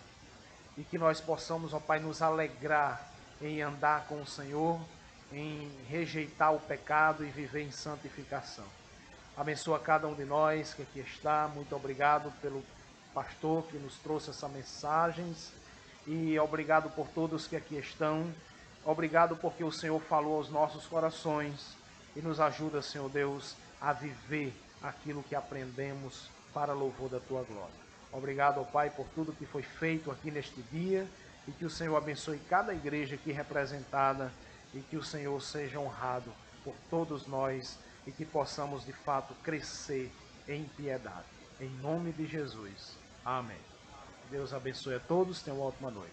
E que nós possamos, ó Pai, nos alegrar em andar com o Senhor, em rejeitar o pecado e viver em santificação. Abençoa cada um de nós que aqui está. Muito obrigado pelo pastor que nos trouxe essas mensagens. E obrigado por todos que aqui estão. Obrigado porque o Senhor falou aos nossos corações e nos ajuda, Senhor Deus, a viver aquilo que aprendemos para louvor da tua glória. Obrigado, ó Pai, por tudo que foi feito aqui neste dia e que o Senhor abençoe cada igreja aqui representada e que o Senhor seja honrado por todos nós e que possamos de fato crescer em piedade. Em nome de Jesus. Amém. Deus abençoe a todos. Tenham uma ótima noite.